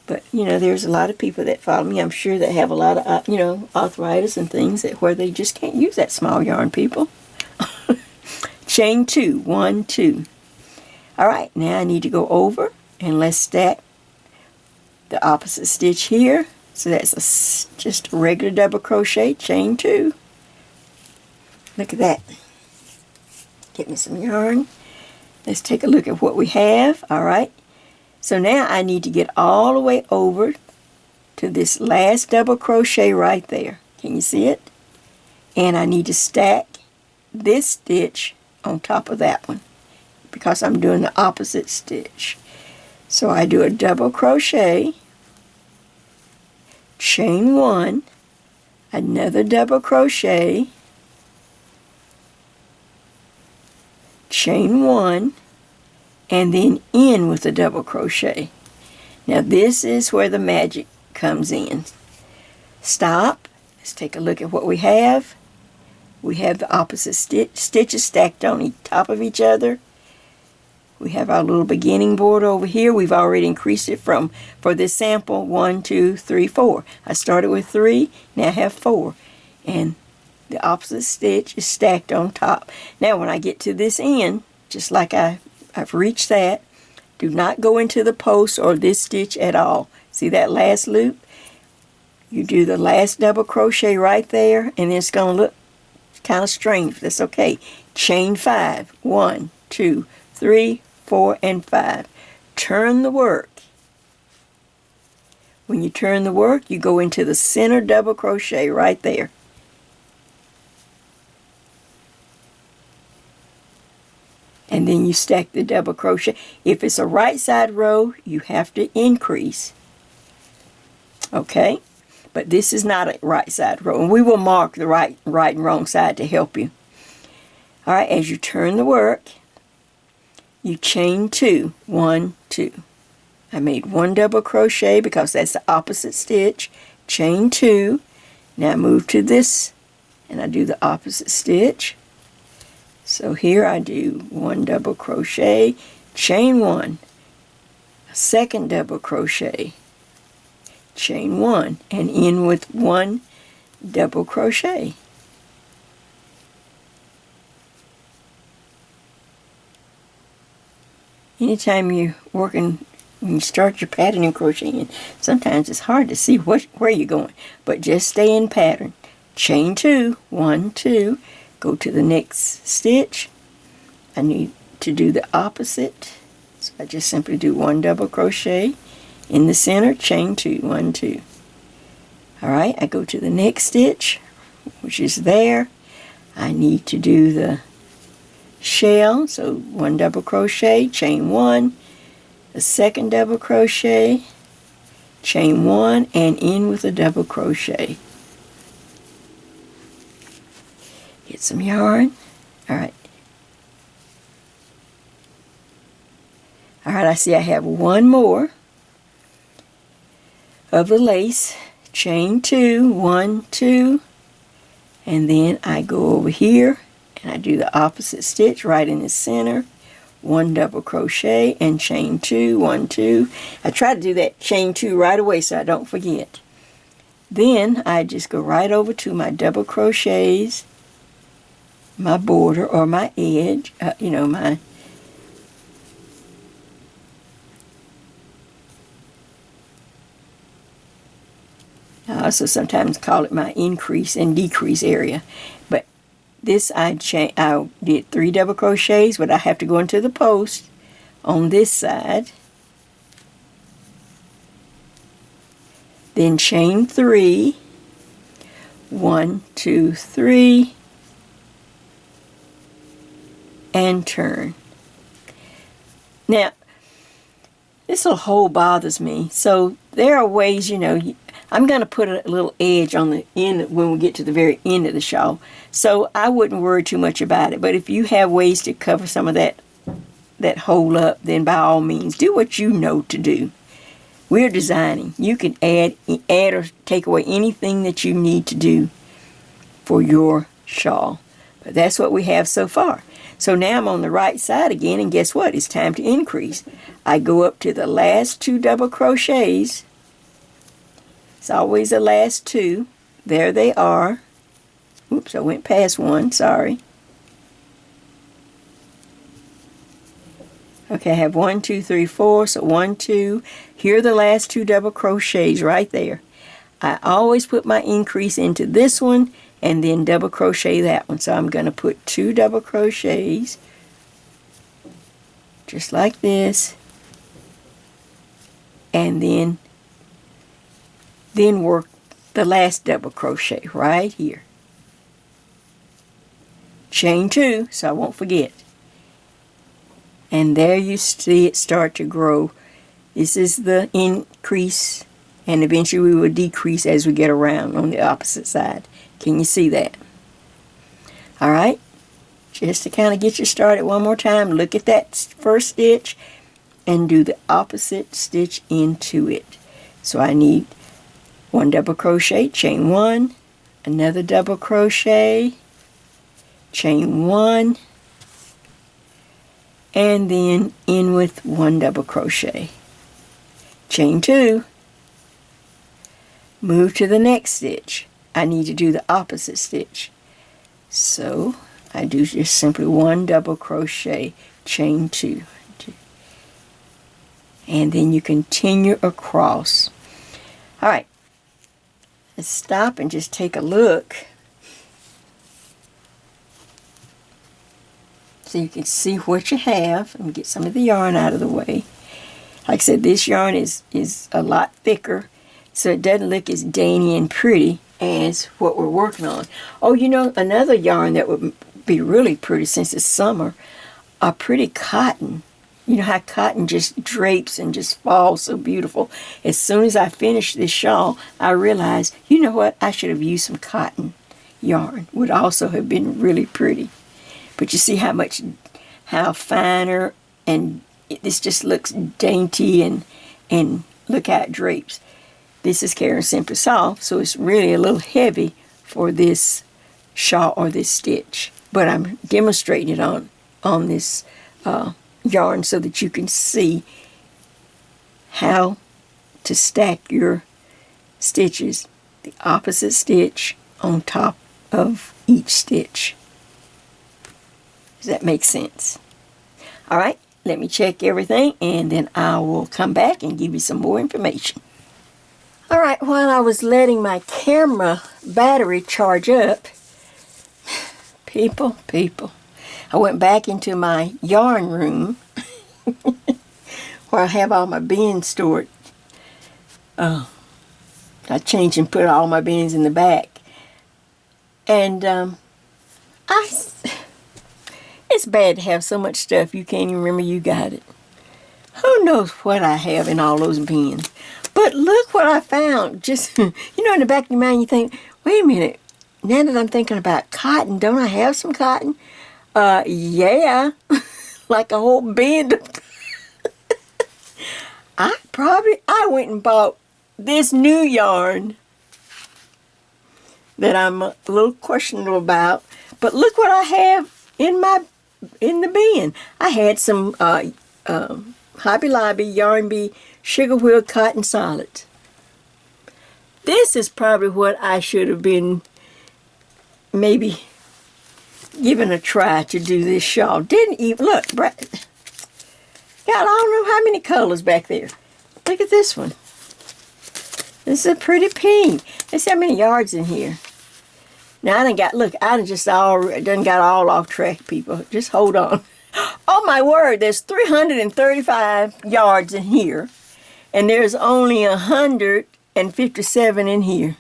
But, you know, there's a lot of people that follow me, I'm sure, that have a lot of, you know, arthritis and things that where they just can't use that small yarn, people. Chain 2, 1, 2. All right, now I need to go over and let's stack the opposite stitch here. So that's just a regular double crochet, chain 2. Look at that. Get me some yarn. Let's take a look at what we have. All right. So now I need to get all the way over to this last double crochet right there. Can you see it? And I need to stack this stitch on top of that one because I'm doing the opposite stitch. So I do a double crochet, chain 1, another double crochet, chain 1, and then in with a double crochet. Now this is where the magic comes in. Stop, Let's take a look at what we have. We have the opposite stitches stacked on top of each other. We have our little beginning border over here. We've already increased it for this sample, 1, 2, 3, 4. I started with 3, now I have 4. And the opposite stitch is stacked on top. Now when I get to this end, just like I've reached that, do not go into the post or this stitch at all. See that last loop? You do the last double crochet right there, and it's going to look kind of strange, but that's okay. Chain 5. 1, 2, 3, 4, and 5. Turn the work. When you turn the work, you go into the center double crochet right there. And then you stack the double crochet. If it's a right side row, you have to increase. Okay? But this is not a right side row. And we will mark the right and wrong side to help you. Alright, as you turn the work, you chain 2. 1, 2. I made 1 double crochet because that's the opposite stitch. Chain 2. Now I move to this and I do the opposite stitch. So here I do 1 double crochet, chain 1, a second double crochet, chain 1, and in with 1 double crochet. Anytime you're working, when you start your pattern in crocheting, sometimes it's hard to see where you're going, but just stay in pattern. Chain 2, 1, 2, go to the next stitch. I need to do the opposite, so I just simply do 1 double crochet in the center, chain 2, 1, 2. Alright, I go to the next stitch, which is there. I need to do the shell, so 1 double crochet, chain 1, the second double crochet, chain 1, and in with a double crochet. Get some yarn. Alright. Alright, I see I have 1 more of the lace. Chain 2, 1, 2, and then I go over here and I do the opposite stitch right in the center. 1 double crochet and chain 2, 1, 2. I try to do that chain 2 right away so I don't forget. Then I just go right over to my double crochets, my border or my edge, my I also sometimes call it my increase and decrease area. But this I did 3 double crochets, but I have to go into the post on this side. Then chain 3, 1, 2, 3, and turn. Now, this little hole bothers me, so there are ways, I'm going to put a little edge on the end when we get to the very end of the shawl, so I wouldn't worry too much about it. But if you have ways to cover some of that hole up, then by all means, do what you know to do. We're designing. You can add or take away anything that you need to do for your shawl. But that's what we have so far. So now I'm on the right side again, and guess what? It's time to increase. I go up to the last 2 double crochets. It's always the last 2. There they are. Oops, I went past 1, sorry. Okay, I have 1, 2, 3, 4, so 1, 2. Here are the last 2 double crochets right there. I always put my increase into this one and then double crochet that one. So I'm going to put 2 double crochets just like this, and then work the last double crochet right here. Chain 2 so I won't forget. And there you see it start to grow. This is the increase, and eventually we will decrease as we get around on the opposite side. Can you see that? Alright, just to kind of get you started one more time, look at that first stitch and do the opposite stitch into it. So I need 1 double crochet, chain 1, another double crochet, chain 1, and then in with 1 double crochet, chain 2, move to the next stitch. I need to do the opposite stitch, so I do just simply 1 double crochet, chain 2, and then you continue across. All right, let's stop and just take a look so you can see what you have. Let me get some of the yarn out of the way. Like I said, this yarn is a lot thicker, so it doesn't look as dainty and pretty as what we're working on. Oh, you know, another yarn that would be really pretty since it's summer, a pretty cotton. You know how cotton just drapes and just falls so beautiful. As soon as I finished this shawl, I realized, you know what, I should have used some cotton yarn. Would also have been really pretty. But you see how finer, and this just looks dainty, and look how it drapes. This is Karen Simply Soft, so it's really a little heavy for this shawl or this stitch. But I'm demonstrating it on this yarn so that you can see how to stack your stitches, the opposite stitch on top of each stitch. Does that make sense? All right, let me check everything, and then I will come back and give you some more information. All right, while I was letting my camera battery charge up, people, I went back into my yarn room where I have all my bins stored. I changed and put all my bins in the back. And it's bad to have so much stuff you can't even remember you got it. Who knows what I have in all those bins? But look what I found. Just, in the back of your mind you think, wait a minute, now that I'm thinking about cotton, don't I have some cotton? Yeah, like a whole bin. I went and bought this new yarn that I'm a little questionable about. But look what I have in the bin. I had some Hobby Lobby Yarn Bee Sugar Wheel Cotton Solids. This is probably what I should have been maybe giving a try to do this shawl. Didn't even look. Got I don't know how many colors back there. Look at this one. This is a pretty pink. Let's see how many yards in here. Now I done got all off track, people. Just hold on. Oh my word, there's 335 yards in here, and there's only 157 in here.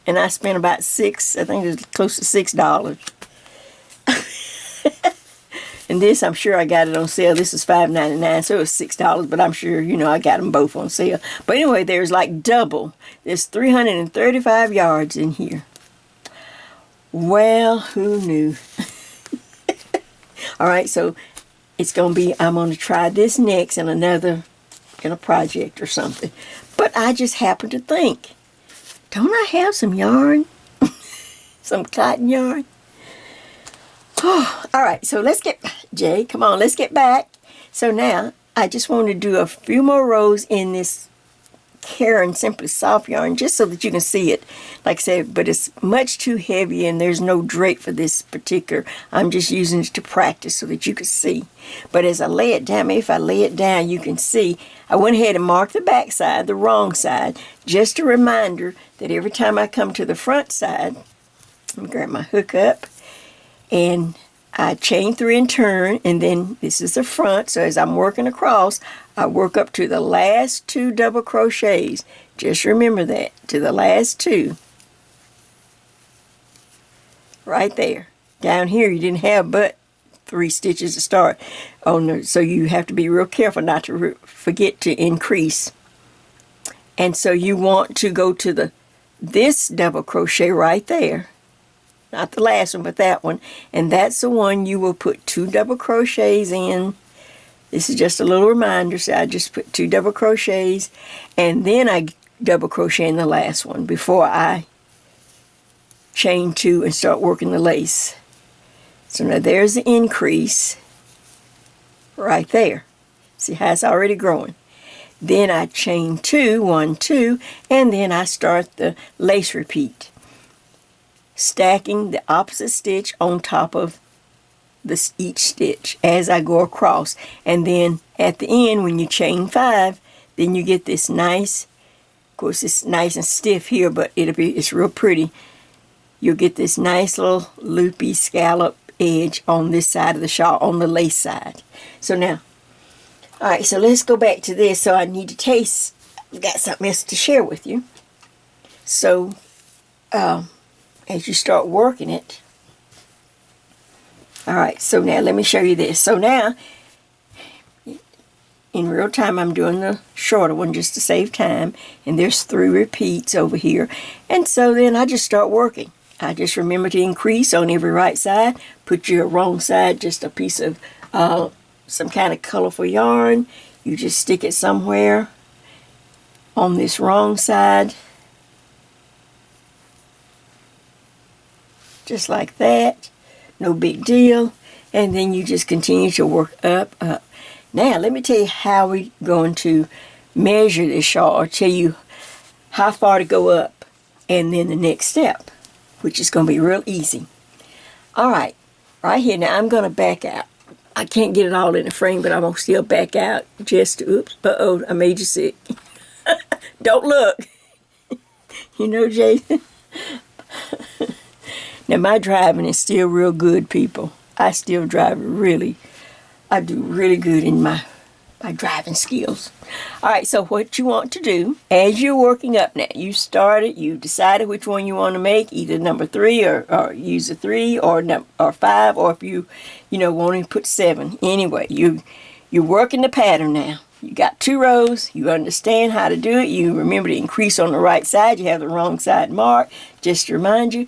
And I spent about I think it was close to $6. And this, I'm sure I got it on sale. This is $5.99, so it was $6, but I'm sure, I got them both on sale. But anyway, there's like double. There's 335 yards in here. Well, who knew? All right, so it's going to be, I'm going to try this next in a project or something. But I just happened to think, don't I have some yarn? Some cotton yarn? Oh, all right, so let's get, Jay, come on, let's get back. So now, I just want to do a few more rows in this Karen Simply Soft yarn, just so that you can see it. Like I said, but it's much too heavy, and there's no drape for this particular. I'm just using it to practice so that you can see. But as I lay it down, maybe if I lay it down, you can see. I went ahead and marked the back side, the wrong side. Just a reminder that every time I come to the front side, let me grab my hook up, and I chain 3 and turn, and then this is the front. So as I'm working across, I work up to the last 2 double crochets. Just remember that, to the last 2. Right there. Down here you didn't have but 3 stitches to start. Oh no, so you have to be real careful not to forget to increase. And so you want to go to this double crochet right there. Not the last one, but that one. And that's the one you will put 2 double crochets in. This is just a little reminder. So I just put 2 double crochets, and then I double crochet in the last one before I chain 2 and start working the lace. So now there's the increase right there. See how it's already growing. Then I chain 2, 1, 2, and then I start the lace repeat, stacking the opposite stitch on top of each stitch as I go across. And then at the end, when you chain 5, then you get this nice, of course it's nice and stiff here, but it's real pretty. You'll get this nice little loopy scallop edge on this side of the shawl, on the lace side. So now, all right, so let's go back to this. So I need to taste, I've got something else to share with you. So as you start working it, all right, so now let me show you this. So now, in real time, I'm doing the shorter one just to save time, and there's 3 repeats over here. And so then I just start working. I just remember to increase on every right side, put your wrong side, just a piece of some kind of colorful yarn. You just stick it somewhere on this wrong side, just like that. No big deal. And then you just continue to work up, up. Now let me tell you how we're going to measure this shawl, or tell you how far to go up, and then the next step, which is going to be real easy. All right, right here. Now I'm going to back out. I can't get it all in the frame, but I'm going to still back out just to, oops, uh-oh, I made you sick. Don't look. You know, Jason? Now my driving is still real good, people. I still drive I do really good in my driving skills. All right, so what you want to do, as you're working up now, you decided which one you want to make, either number 3 or use a 3 or 5, or if you want to put 7. Anyway, you're working the pattern now. You got 2 rows, you understand how to do it, you remember to increase on the right side, you have the wrong side marked, just to remind you.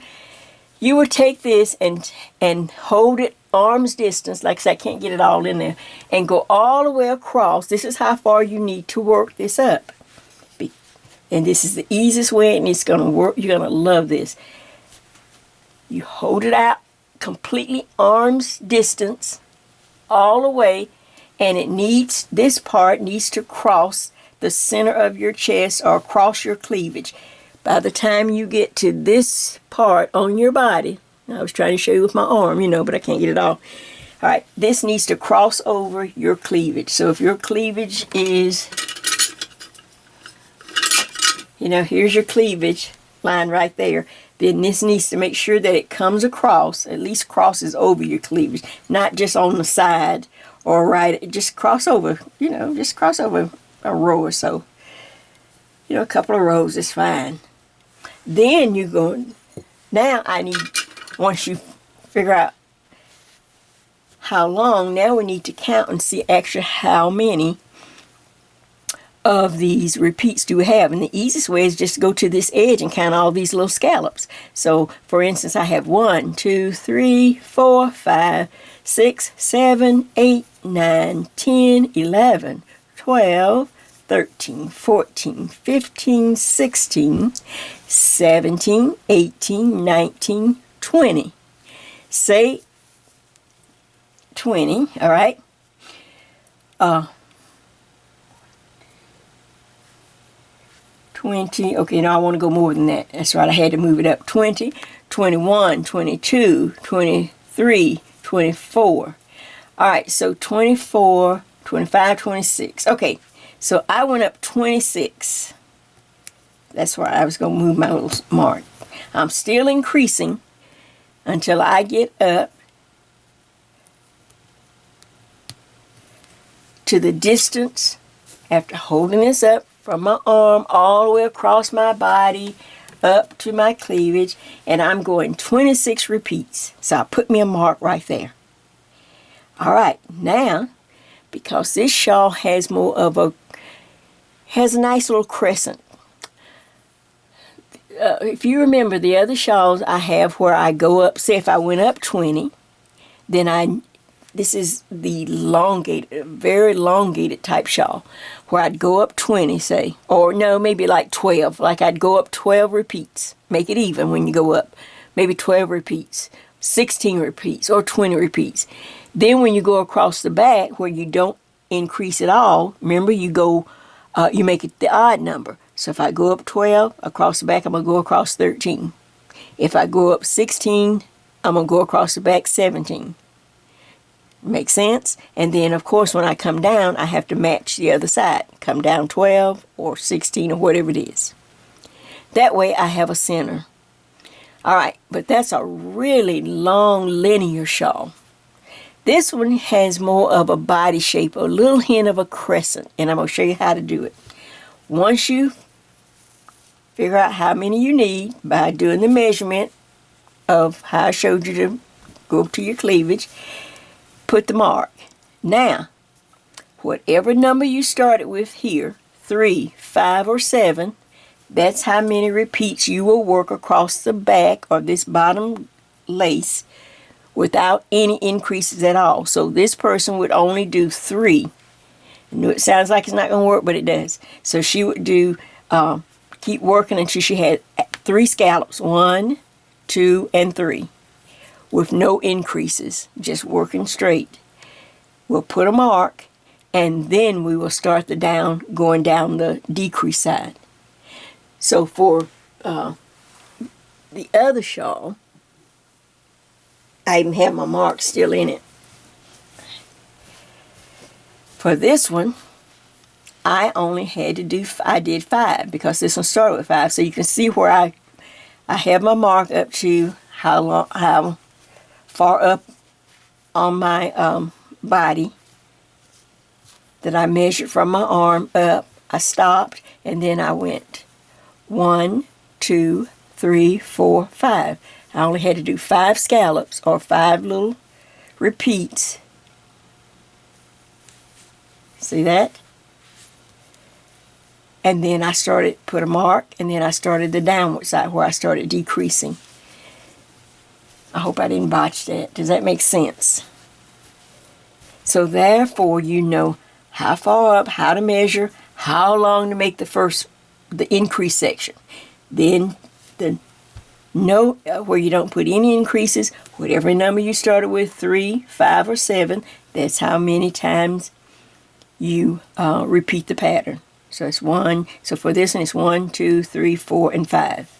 You will take this and hold it arm's distance, like I said, I can't get it all in there, and go all the way across. This is how far you need to work this up. And this is the easiest way, and it's going to work. You're going to love this. You hold it out completely arm's distance all the way, and this part needs to cross the center of your chest or across your cleavage. By the time you get to this part on your body, I was trying to show you with my arm, but I can't get it all. All right, this needs to cross over your cleavage. So if your cleavage is, here's your cleavage line right there, then this needs to make sure that it comes across, at least crosses over your cleavage, not just on the side or right, just cross over, just cross over a row or so. A couple of rows is fine. Then you're going, now once you figure out how long, now we need to count and see actually how many of these repeats do we have. And the easiest way is just to go to this edge and count all these little scallops. So for instance, I have 1, 2, 3, 4, 5, 6, 7, 8, 9, 10, 11, 12, 13, 14, 15, 16, 17, 18, 19, 20. Say 20, all right? 20, okay, now I want to go more than that. That's right, I had to move it up. 20, 21, 22, 23, 24. All right, so 24, 25, 26. Okay, so I went up 26. That's why I was going to move my little mark. I'm still increasing until I get up to the distance after holding this up from my arm all the way across my body up to my cleavage, and I'm going 26 repeats. So I put me a mark right there. All right, now because this shawl has a nice little crescent. If you remember the other shawls I have where I go up, say if I went up 20, then this is the elongated, very elongated type shawl, where I'd go up 20, say, or no, maybe like 12. Like I'd go up 12 repeats. Make it even when you go up. maybe 12 repeats, 16 repeats, or 20 repeats. Then when you go across the back where you don't increase at all, remember you go, you make it the odd number. So if I go up 12 across the back, I'm going to go across 13. If I go up 16, I'm going to go across the back 17. Make sense? And then, of course, when I come down, I have to match the other side. Come down 12 or 16 or whatever it is. That way I have a center. All right, but that's a really long linear shawl. This one has more of a body shape, a little hint of a crescent, and I'm going to show you how to do it. Once you figure out how many you need by doing the measurement of how I showed you to go up to your cleavage, put the mark. Now, whatever number you started with here, 3, 5, or 7, that's how many repeats you will work across the back or this bottom lace without any increases at all. So this person would only do 3. I know it sounds like it's not going to work, but it does. So she would do, keep working until she had 3 scallops, 1, 2, and 3. With no increases, just working straight. We'll put a mark, and then we will start the down, going down the decrease side. So for the other shawl, I even have my mark still in it. For this one, I only had to do, I did 5 because this one started with 5. So you can see where I have my mark up to how far up on my body that I measured from my arm up. I stopped and then I went 1, 2, 3, 4, 5. I only had to do 5 scallops or 5 little repeats. See that? And then I started, put a mark, and then I started the downward side where I started decreasing. I hope I didn't botch that. Does that make sense? So therefore, you know how far up, how to measure, how long to make the increase section. Then the note where you don't put any increases, whatever number you started with, 3, 5, or 7, that's how many times you repeat the pattern. So it's 1. So for this one, it's 1, 2, 3, 4, and 5.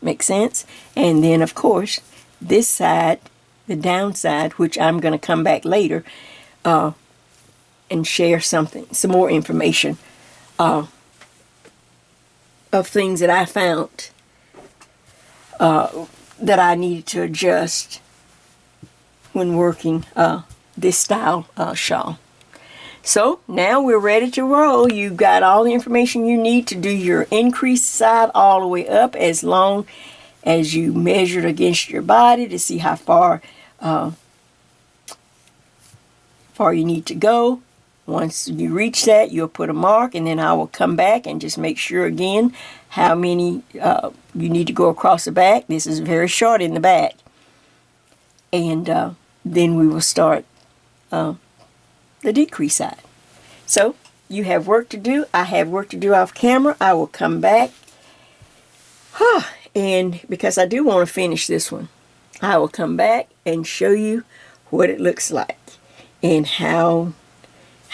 Make sense? And then, of course, this side, the down side, which I'm going to come back later and share some more information of things that I found that I needed to adjust when working this style shawl. So now we're ready to roll. You've got all the information you need to do your increase side all the way up, as long as you measured against your body to see how far you need to go. Once you reach that, you'll put a mark, and then I will come back and just make sure again how many you need to go across the back. This is very short in the back. And then we will start the decrease side. So you have work to do. I have work to do off camera. I will come back. And because I do want to finish this one, I will come back and show you what it looks like and how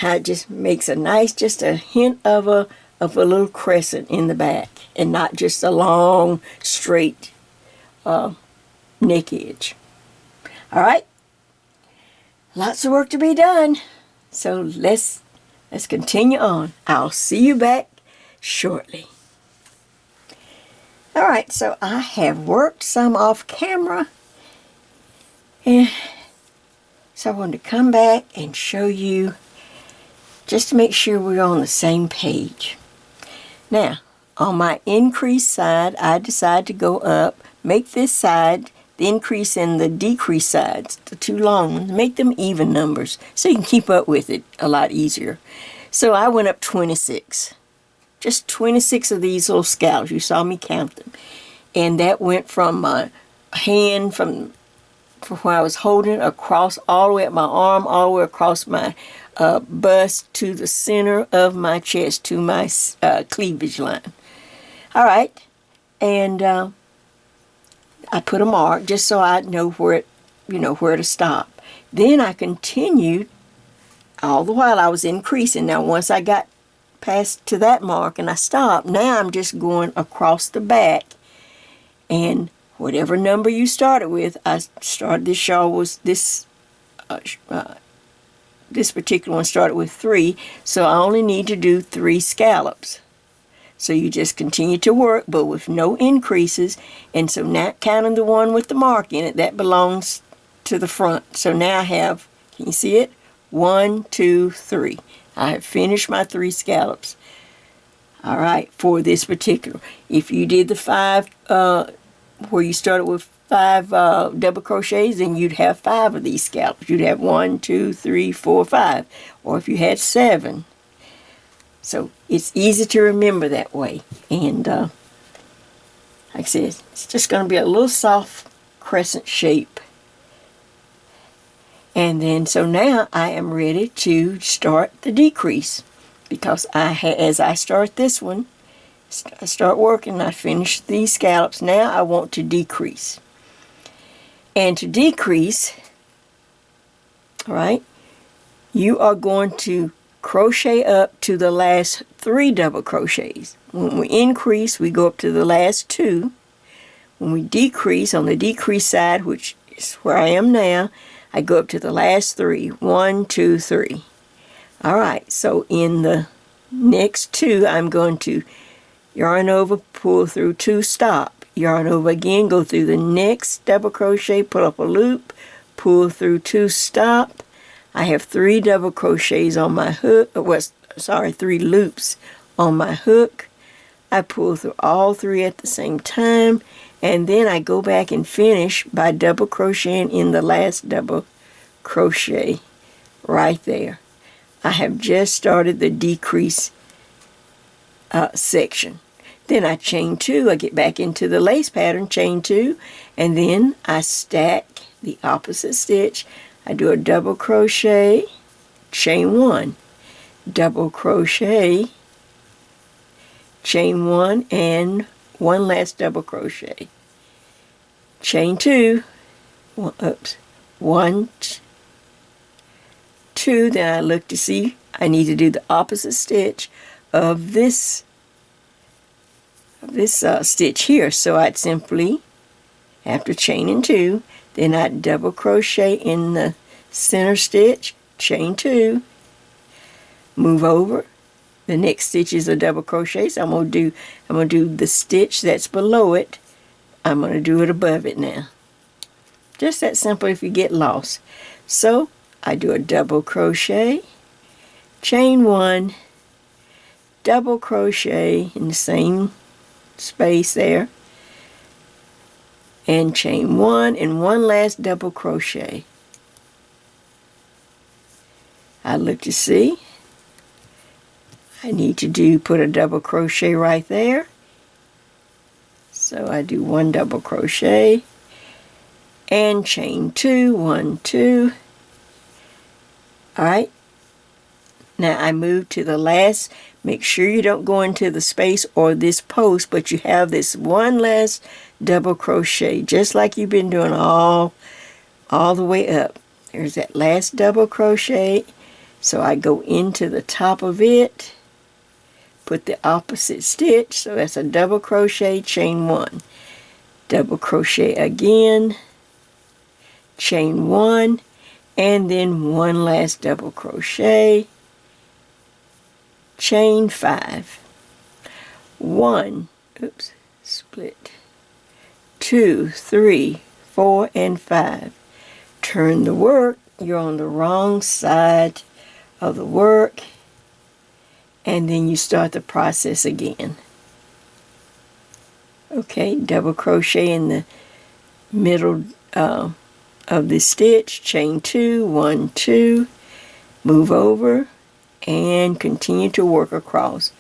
it just makes a nice, just a hint of a little crescent in the back and not just a long, straight neck edge. All right. Lots of work to be done. So let's continue on. I'll see you back shortly. All right, so I have worked some off camera, and so I wanted to come back and show you just to make sure we're on the same page. Now, on my increase side, I decided to go up, make this side, the increase and the decrease sides, the two long ones, make them even numbers so you can keep up with it a lot easier. So I went up 26. Just 26 of these little scallops. You saw me count them. And that went from my hand, from where I was holding, across all the way up my arm, all the way across my bust to the center of my chest, to my cleavage line. All right. And I put a mark just so I know where it, where to stop. Then I continued all the while I was increasing. Now once I got past to that mark and I stopped, now I'm just going across the back, and whatever number you started with, I started this shawl was this this particular one started with 3, so I only need to do 3 scallops. So you just continue to work, but with no increases. And so not counting the one with the mark in it, that belongs to the front. So now I have, can you see it? 1, 2, 3. I have finished my 3 scallops. All right, for this particular. If you did the 5, where you started with 5 double crochets, then you'd have 5 of these scallops. You'd have 1, 2, 3, 4, 5. Or if you had 7. So it's easy to remember that way. And like I said, it's just going to be a little soft crescent shape. And then, so now I am ready to start the decrease. Because as I start this one, I start working, I finish these scallops. Now I want to decrease. And to decrease, all right, you are going to crochet up to the last 3 double crochets. When we increase, we go up to the last 2. When we decrease, on the decrease side, which is where I am now, I go up to the last 3. 1, 2, 3. All right, so in the next 2, I'm going to yarn over, pull through 2, stop. Yarn over again, go through the next double crochet, pull up a loop, pull through 2, stop. I have 3 double crochets on my hook, 3 loops on my hook. I pull through all 3 at the same time, and then I go back and finish by double crocheting in the last double crochet right there. I have just started the decrease section. Then I chain 2, I get back into the lace pattern, chain 2, and then I stack the opposite stitch. I do a double crochet, chain 1, double crochet, chain 1, and 1 last double crochet. Chain 2, 1, 2, then I look to see I need to do the opposite stitch of this stitch here. So I'd simply, after chaining 2, then I'd double crochet in the center stitch, chain 2, move over. The next stitch is a double crochet, so I'm gonna do the stitch that's below it. I'm gonna do it above it now. Just that simple if you get lost. So I do a double crochet, chain 1, double crochet in the same space there, and chain 1 and 1 last double crochet. I look to see I need to put a double crochet right there. So I do 1 double crochet and chain 2, 1, 2. All right. Now I move to the last. Make sure you don't go into the space or this post, but you have this 1 last double crochet, just like you've been doing all the way up. There's that last double crochet. So I go into the top of it, put the opposite stitch, so that's a double crochet, chain 1, double crochet again, chain 1, and then 1 last double crochet, chain 5, 1, split, 2, 3, 4, and 5. Turn the work. You're on the wrong side of the work, and then you start the process again. Okay, double crochet in the middle of the stitch, chain 2, 1, 2, move over, and continue to work across.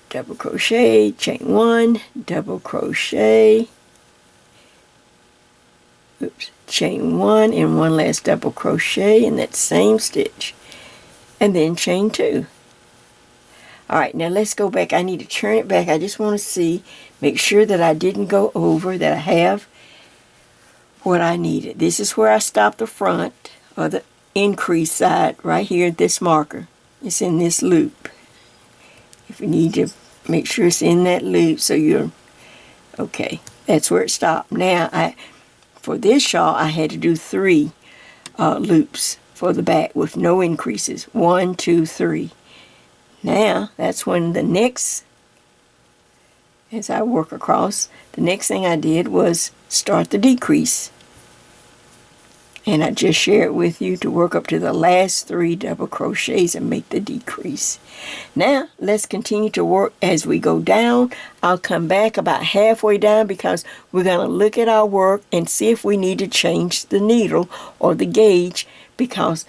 Double crochet, chain 1, double crochet, chain 1 and 1 last double crochet in that same stitch, and then chain 2. Alright, now let's go back. I need to turn it back. I just want to see, make sure that I didn't go over, that I have what I needed. This is where I stopped the front, or the increase side, right here at this marker. It's in this loop. If you need to make sure it's in that loop so you're okay. That's where it stopped. Now, for this shawl, I had to do 3 loops for the back with no increases. 1, 2, 3. Now, that's when the next, as I work across, the next thing I did was start the decrease. And I just share it with you to work up to the last 3 double crochets and make the decrease. Now, let's continue to work as we go down. I'll come back about halfway down because we're going to look at our work and see if we need to change the needle or the gauge, because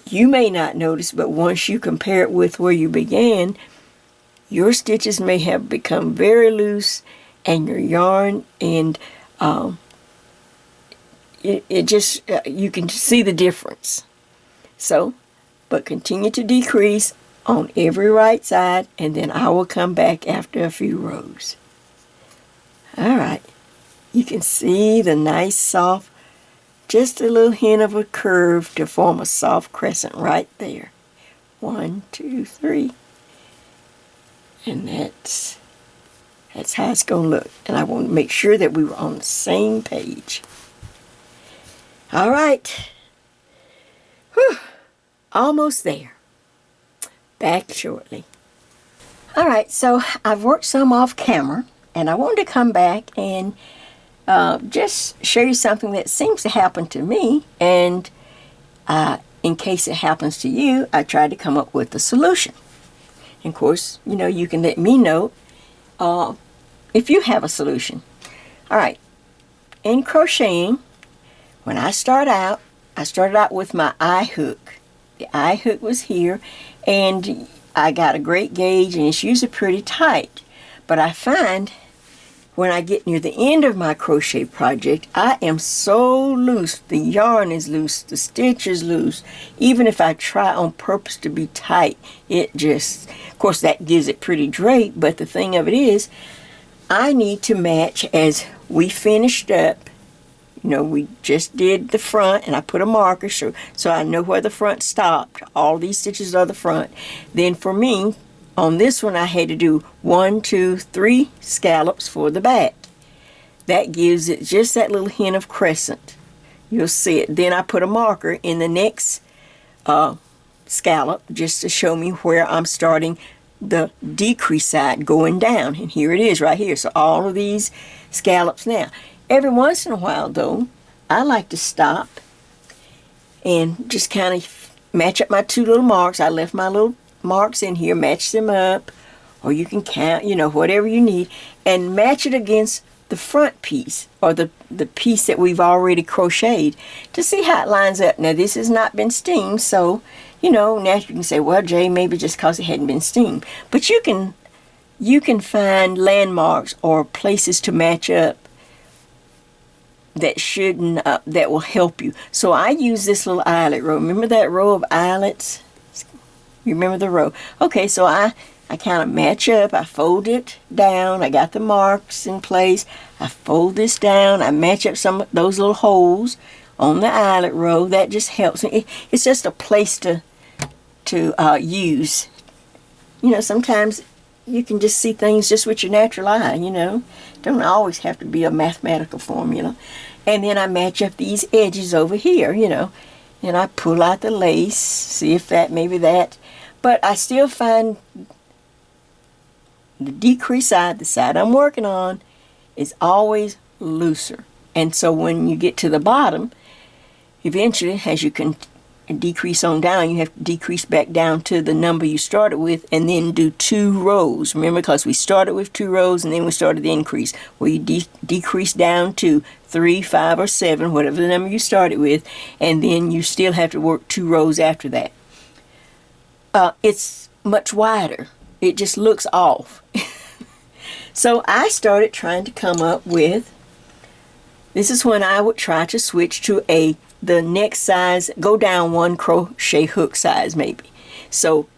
you may not notice, but once you compare it with where you began, your stitches may have become very loose, and your yarn and it just, you can see the difference. So, but continue to decrease on every right side, and then I will come back after a few rows. Alright, you can see the nice soft, just a little hint of a curve to form a soft crescent right there. 1, 2, 3. And that's how it's going to look. And I want to make sure that we were on the same page. All right. Whew. Almost there. Back shortly. All right, so I've worked some off camera, and I wanted to come back and just show you something that seems to happen to me, and in case it happens to you, I tried to come up with a solution. And of course, you know, you can let me know if you have a solution. All right, in crocheting, when I started out with my eye hook. The eye hook was here, and I got a great gauge, and it's usually pretty tight. But I find when I get near the end of my crochet project, I am so loose. The yarn is loose, the stitch is loose. Even if I try on purpose to be tight, it just, of course that gives it pretty drape, but the thing of it is, I need to match as we finished up. You know, we just did the front, and I put a marker so I know where the front stopped. All these stitches are the front. Then for me, on this one, I had to do 1, 2, 3 scallops for the back. That gives it just that little hint of crescent. You'll see it. Then I put a marker in the next scallop just to show me where I'm starting the decrease side going down. And here it is right here. So all of these scallops now. Every once in a while, though, I like to stop and just kind of match up my 2 little marks. I left my little marks in here, match them up, or you can count, you know, whatever you need, and match it against the front piece, or the piece that we've already crocheted, to see how it lines up. Now, this has not been steamed, so, you know, now you can say, well, Jay, maybe just because it hadn't been steamed. But you can find landmarks or places to match up that will help you. So I use this little eyelet row. Remember that row of eyelets? Remember the row? Okay, so I kind of match up. I fold it down. I got the marks in place. I fold this down. I match up some of those little holes on the eyelet row. That just helps me. It's just a place to use. You know, sometimes you can just see things just with your natural eye, you know. Don't always have to be a mathematical formula. And then I match up these edges over here, you know. And I pull out the lace, see if maybe that. But I still find the decrease side, the side I'm working on, is always looser. And so when you get to the bottom, eventually, as you can decrease on down, you have to decrease back down to the number you started with, and then do 2 rows. Remember, because we started with 2 rows, and then we started the increase, where you decrease down to 3, 5, or 7, whatever the number you started with, and then you still have to work 2 rows after that. It's much wider. It just looks off. So I started trying to come up with, this is when I would try to switch to the next size, go down 1 crochet hook size maybe. So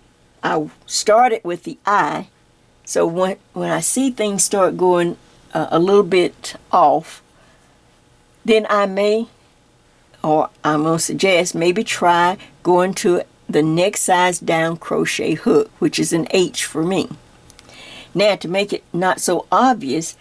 I started with the eye. So when I see things start going a little bit off, then I may, or I'm going to suggest, maybe try going to the next size down crochet hook, which is an H for me. Now, to make it not so obvious,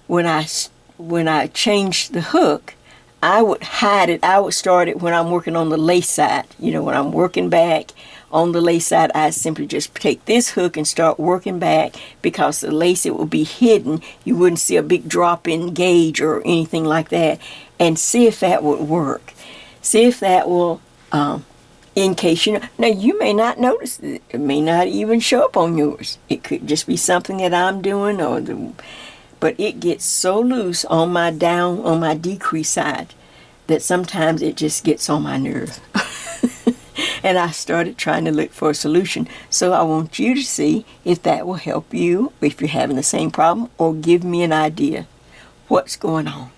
when I change the hook, I would hide it. I would start it when I'm working on the lace side. You know, when I'm working back on the lace side, I simply just take this hook and start working back, because the lace, it will be hidden. You wouldn't see a big drop in gauge or anything like that. And see if that would work. See if that will, in case you know. Now, you may not notice it. It may not even show up on yours. It could just be something that I'm doing, but it gets so loose on my decrease side that sometimes it just gets on my nerves. And I started trying to look for a solution. So I want you to see if that will help you, if you're having the same problem, or give me an idea. What's going on?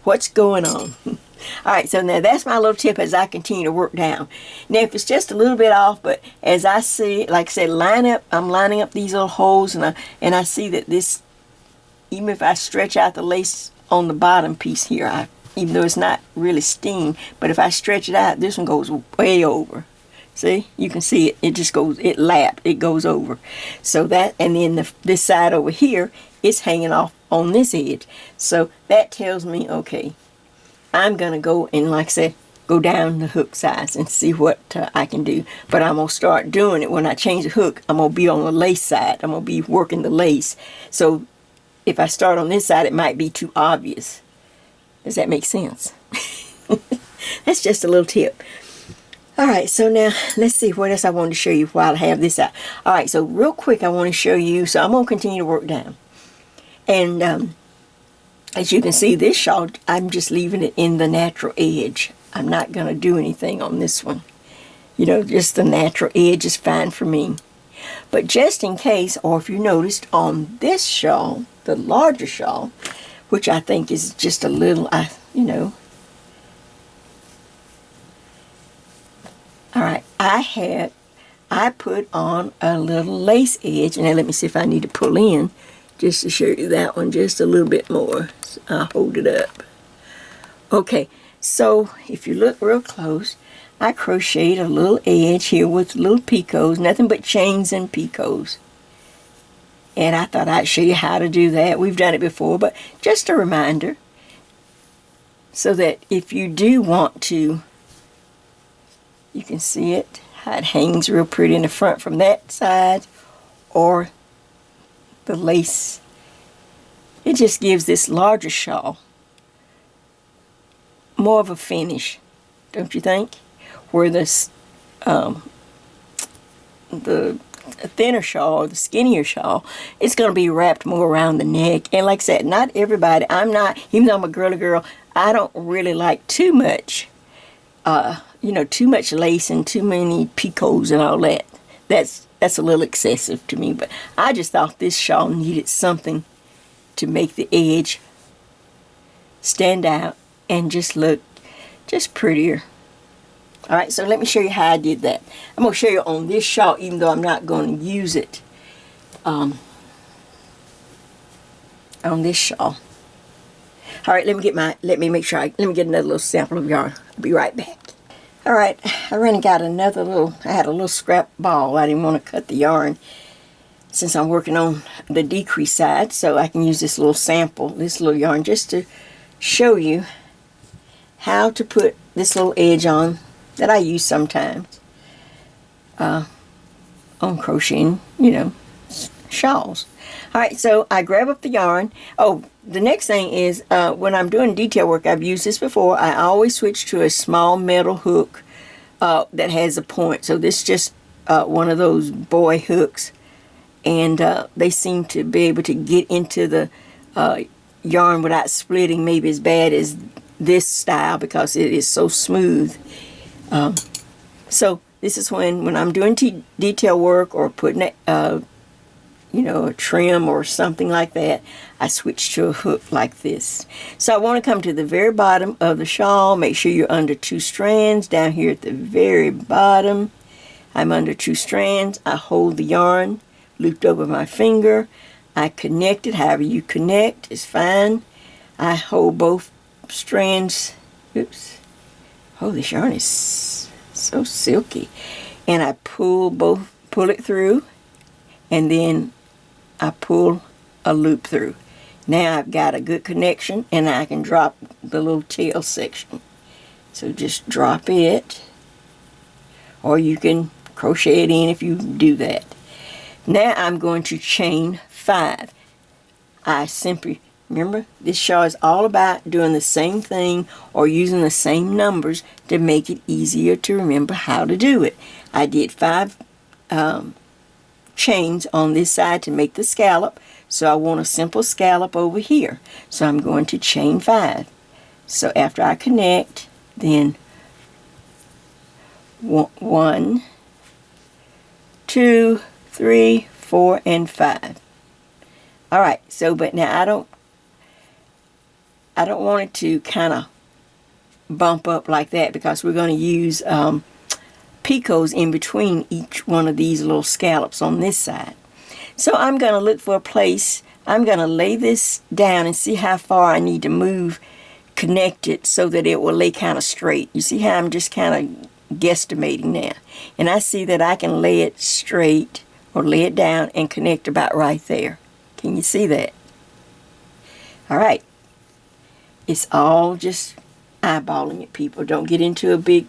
What's going on? All right, so now that's my little tip as I continue to work down. Now, if it's just a little bit off, but as I see, like I said, I'm lining up these little holes, and I see that this, even if I stretch out the lace on the bottom piece here, even though it's not really steamed, but if I stretch it out, this one goes way over. See, you can see it. It just goes, it goes over. So that, and then this side over here, it's hanging off on this edge. So that tells me, okay, I'm going to go and, like I said, go down the hook size and see what I can do. But I'm going to start doing it when I change the hook. I'm going to be on the lace side. I'm going to be working the lace. So if I start on this side, it might be too obvious. Does that make sense? That's just a little tip. All right, so now let's see what else I wanted to show you while I have this out. All right, so real quick, I want to show you. So I'm going to continue to work down. And as you can see, this shawl, I'm just leaving it in the natural edge. I'm not going to do anything on this one. You know, just the natural edge is fine for me. But just in case, or if you noticed on this shawl, the larger shawl, which I think is just a little, you know. All right, I put on a little lace edge. Now let me see if I need to pull in just to show you that one just a little bit more. So I'll hold it up. Okay, so if you look real close, I crocheted a little edge here with little picots, nothing but chains and picots. And I thought I'd show you how to do that. We've done it before, but just a reminder, so that if you do want to, you can see it, how it hangs real pretty in the front from that side, or the lace. It just gives this larger shawl more of a finish, don't you think? Where this, the thinner shawl or the skinnier shawl, it's going to be wrapped more around the neck. And like I said, not everybody, even though I'm a girly girl, I don't really like too much, you know, too much lace and too many picots and all that. That's a little excessive to me, but I just thought this shawl needed something to make the edge stand out and just look just prettier. All right, so let me show you how I did that. I'm going to show you on this shawl, even though I'm not going to use it on this shawl. All right, let me get another little sample of yarn. I'll be right back. All right, I ran and got I had a little scrap ball. I didn't want to cut the yarn since I'm working on the decrease side, so I can use this little sample, this little yarn, just to show you how to put this little edge on that I use sometimes on crocheting, you know, shawls. All right, so I grab up the yarn. Oh, the next thing is when I'm doing detail work, I've used this before, I always switch to a small metal hook that has a point. So this is just one of those boy hooks, and they seem to be able to get into the yarn without splitting maybe as bad as this style, because it is so smooth. So this is when I'm doing detail work or putting you know, a trim or something like that, I switch to a hook like this. So I want to come to the very bottom of the shawl. Make sure you're under 2 strands. Down here at the very bottom, I'm under 2 strands. I hold the yarn looped over my finger. I connect it. However you connect is fine. I hold both strands. Oops. Oh, this yarn is so silky. And I pull it through, and then I pull a loop through. Now I've got a good connection, and I can drop the little tail section. So just drop it, or you can crochet it in if you do that. Now I'm going to chain 5. I simply, remember, this shawl is all about doing the same thing or using the same numbers to make it easier to remember how to do it. I did 5 chains on this side to make the scallop, so I want a simple scallop over here. So I'm going to chain 5. So after I connect, then 1, 2, 3, 4, and 5. All right, so but now I don't want it to kind of bump up like that, because we're going to use picots in between each one of these little scallops on this side. So I'm going to look for a place. I'm going to lay this down and see how far I need to move, connect it so that it will lay kind of straight. You see how I'm just kind of guesstimating now. And I see that I can lay it straight or lay it down and connect about right there. Can you see that? All right. It's all just eyeballing it, people. Don't get into a big,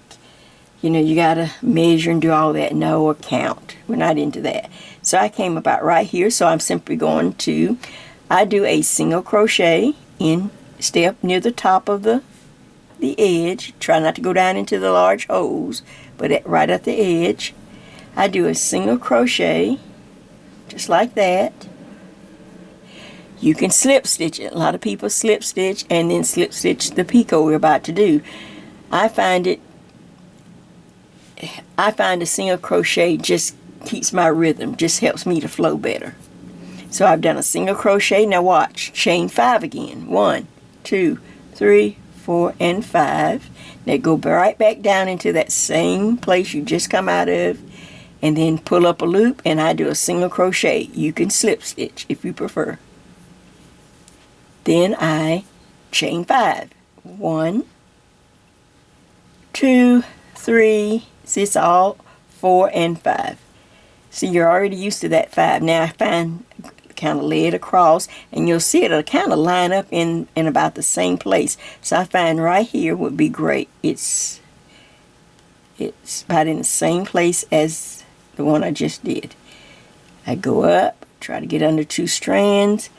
you got to measure and do all that. No, or count. We're not into that. So I came about right here, so I'm simply going to, I do a single crochet in, stay up near the top of the edge. Try not to go down into the large holes, but right at the edge. I do a single crochet, just like that. You can slip stitch it. A lot of people slip stitch and then slip stitch the picot we're about to do. I find a single crochet just keeps my rhythm, just helps me to flow better. So I've done a single crochet. Now watch, chain 5 again. 1, 2, 3, 4, and 5. Now go right back down into that same place you just come out of, and then pull up a loop, and I do a single crochet. You can slip stitch if you prefer. Then I chain 5. 1, 2, 3. See, it's all 4 and 5. See, you're already used to that 5. Now I kind of lay it across, and you'll see it'll kind of line up in about the same place. So I find right here would be great. It's about in the same place as the one I just did. I go up, try to get under 2 strands.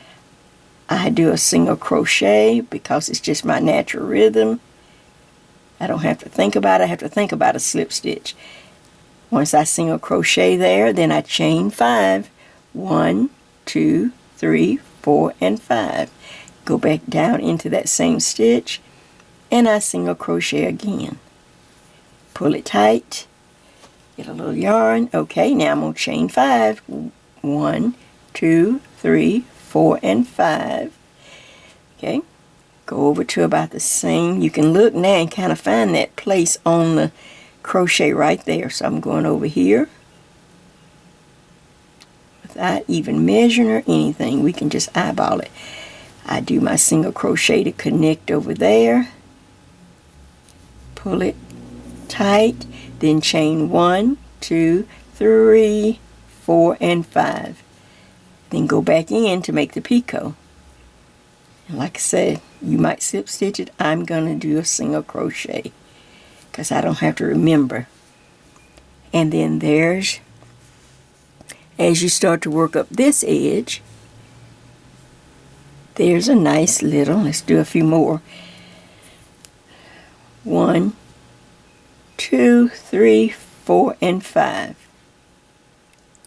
I do a single crochet because it's just my natural rhythm. I don't have to think about it. I have to think about a slip stitch. Once I single crochet there, then I chain 5. 1, 2, 3, 4, and 5. Go back down into that same stitch, and I single crochet again. Pull it tight. Get a little yarn. Okay, now I'm going to chain 5. 1, 2, 3, 4, and 5. Okay, go over to about the same. You can look now and kind of find that place on the crochet right there. So I'm going over here without even measuring or anything. We can just eyeball it. I do my single crochet to connect over there. Pull it tight. Then chain 1, 2, 3, 4, and 5. Then go back in to make the picot. And like I said, you might slip stitch it. I'm going to do a single crochet because I don't have to remember. And then there's, as you start to work up this edge, there's a nice little, let's do a few more. 1, 2, 3, 4, and 5.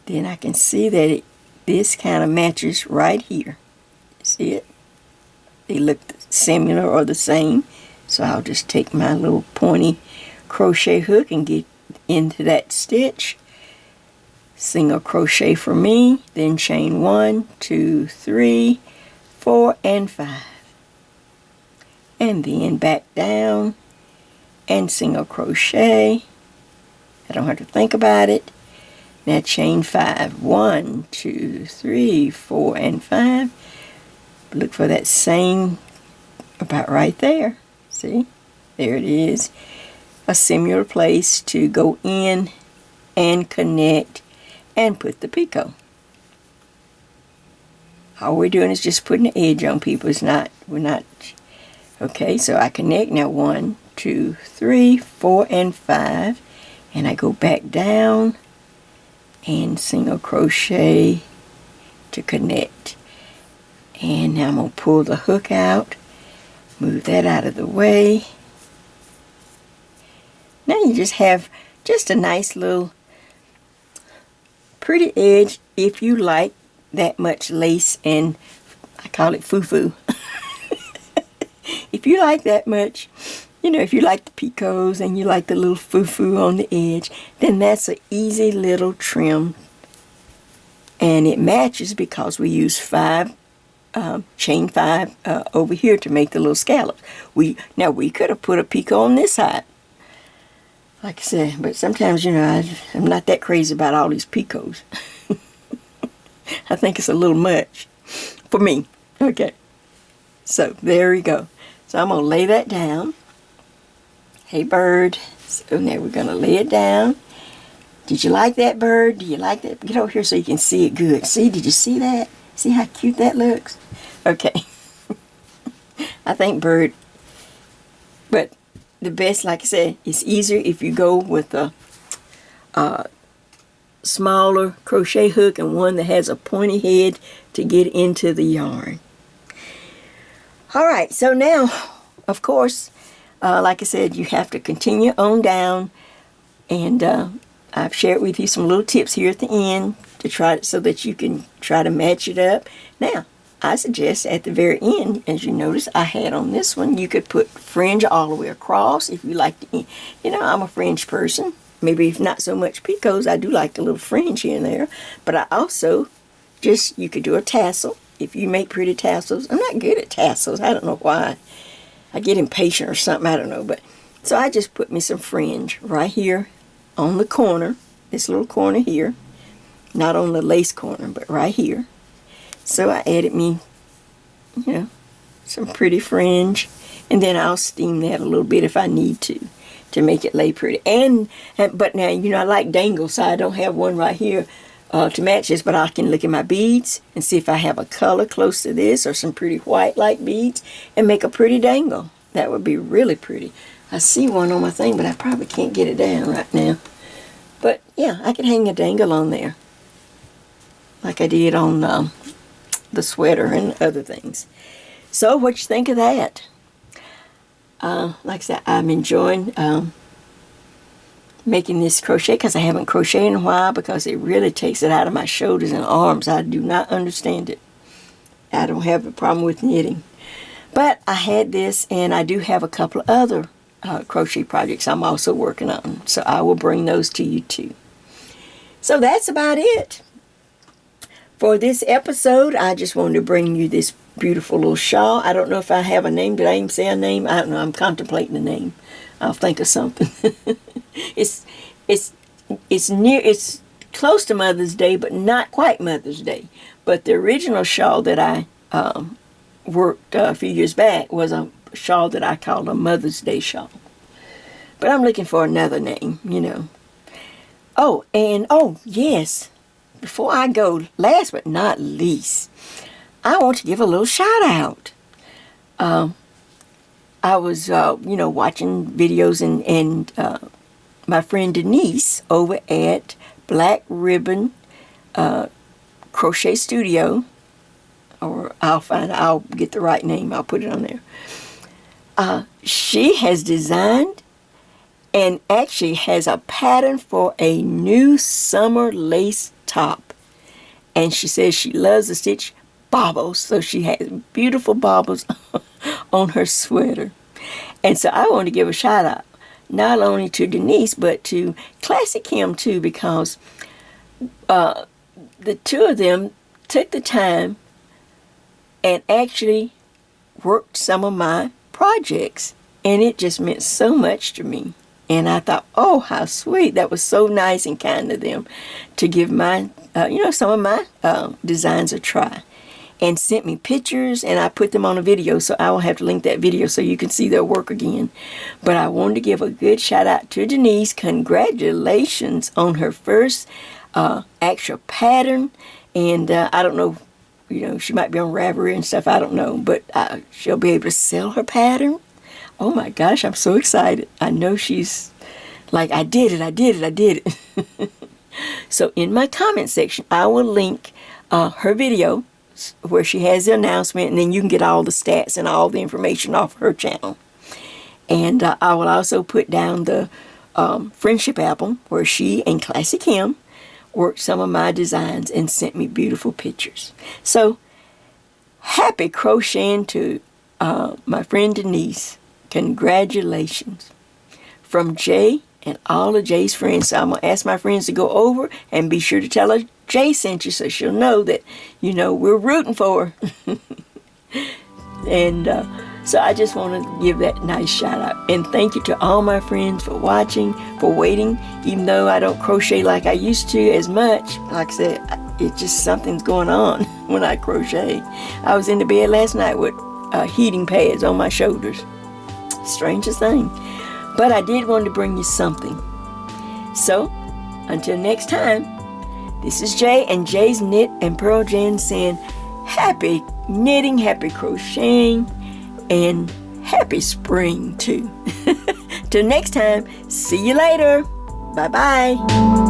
Then I can see that this kind of matches right here. See it? They look similar or the same. So I'll just take my little pointy crochet hook and get into that stitch. Single crochet for me, then chain 1, 2, 3, 4, and 5. And then back down and single crochet. I don't have to think about it. Now chain 5. 1, 2, 3, 4, and 5. Look for that same about right there. See? There it is. A similar place to go in and connect and put the picot. All we're doing is just putting the edge on, people. We're not, okay, so I connect now 1, 2, 3, 4, and 5. And I go back down and single crochet to connect. And now I'm going to pull the hook out, move that out of the way. Now you just have just a nice little pretty edge if you like that much lace, and I call it foo-foo. If you like that much, you know, if you like the picots and you like the little foo-foo on the edge, then that's an easy little trim. And it matches because we use chain 5 over here to make the little scallops. Now we could have put a picot on this side, like I said, but sometimes, you know, I'm not that crazy about all these picots. I think it's a little much for me. Okay, so there we go. So I'm going to lay that down. Hey, bird. So now we're going to lay it down. Did you like that, bird? Do you like that? Get over here so you can see it good. See, did you see that? See how cute that looks? Okay. I think bird, but the best, like I said, it's easier if you go with a smaller crochet hook and one that has a pointy head to get into the yarn. Alright, so now, of course, like I said, you have to continue on down, and I've shared with you some little tips here at the end to try it so that you can try to match it up. Now, I suggest at the very end, as you notice I had on this one, you could put fringe all the way across if you like to, you know, I'm a fringe person. Maybe if not so much picots, I do like a little fringe here and there. But I also you could do a tassel if you make pretty tassels. I'm not good at tassels. I don't know why. I get impatient or something. I don't know. But so I just put me some fringe right here on the corner, this little corner here. Not on the lace corner, but right here. So I added me, you know, some pretty fringe. And then I'll steam that a little bit if I need to make it lay pretty. But now, you know, I like dangles, so I don't have one right here to match this, but I can look at my beads and see if I have a color close to this or some pretty white-like beads and make a pretty dangle. That would be really pretty. I see one on my thing, but I probably can't get it down right now. But yeah, I could hang a dangle on there like I did on the sweater and other things. So what you think of that? Like I said, I'm enjoying making this crochet because I haven't crocheted in a while, because it really takes it out of my shoulders and arms. I do not understand it. I don't have a problem with knitting. But I had this, and I do have a couple of other crochet projects I'm also working on. So I will bring those to you too. So that's about it. For this episode, I just wanted to bring you this beautiful little shawl. I don't know if I have a name. Did I even say a name? I don't know. I'm contemplating a name. I'll think of something. It's close to Mother's Day, but not quite Mother's Day. But the original shawl that I worked a few years back was a shawl that I called a Mother's Day shawl. But I'm looking for another name, you know. Oh, yes. Before I go, last but not least, I want to give a little shout out. I was, watching videos and my friend Denise over at Black Ribbon Crochet Studio, or I'll get the right name. I'll put it on there. She has designed and actually has a pattern for a new summer lace top. And she says she loves to stitch baubles, so she has beautiful baubles on her sweater. And so I want to give a shout out not only to Denise but to Classic Kim too, because the two of them took the time and actually worked some of my projects, and it just meant so much to me. And I thought, oh, how sweet. That was so nice and kind of them to give my, some of my designs a try. and sent me pictures, and I put them on a video, so I will have to link that video so you can see their work again. But I wanted to give a good shout out to Denise. Congratulations on her first actual pattern. And I don't know, you know, she might be on Ravelry and stuff, I don't know, but she'll be able to sell her pattern. Oh my gosh, I'm so excited. I know she's like, I did it. So in my comment section, I will link her video where she has the announcement, and then you can get all the stats and all the information off her channel. And I will also put down the friendship album where she and Classic Him worked some of my designs and sent me beautiful pictures. So happy crocheting to my friend Denise. Congratulations from Jay and all of Jay's friends. So I'm going to ask my friends to go over and be sure to tell her Jay sent you, so she'll know that, you know, we're rooting for her. And so I just want to give that nice shout out. And thank you to all my friends for watching, for waiting. Even though I don't crochet like I used to as much, like I said, it's just something's going on when I crochet. I was in the bed last night with heating pads on my shoulders. Strangest thing. But I did want to bring you something. So, until next time, this is Jay and Jay's Knit and Purl Jan saying happy knitting, happy crocheting, and happy spring too. Till next time, see you later. Bye-bye.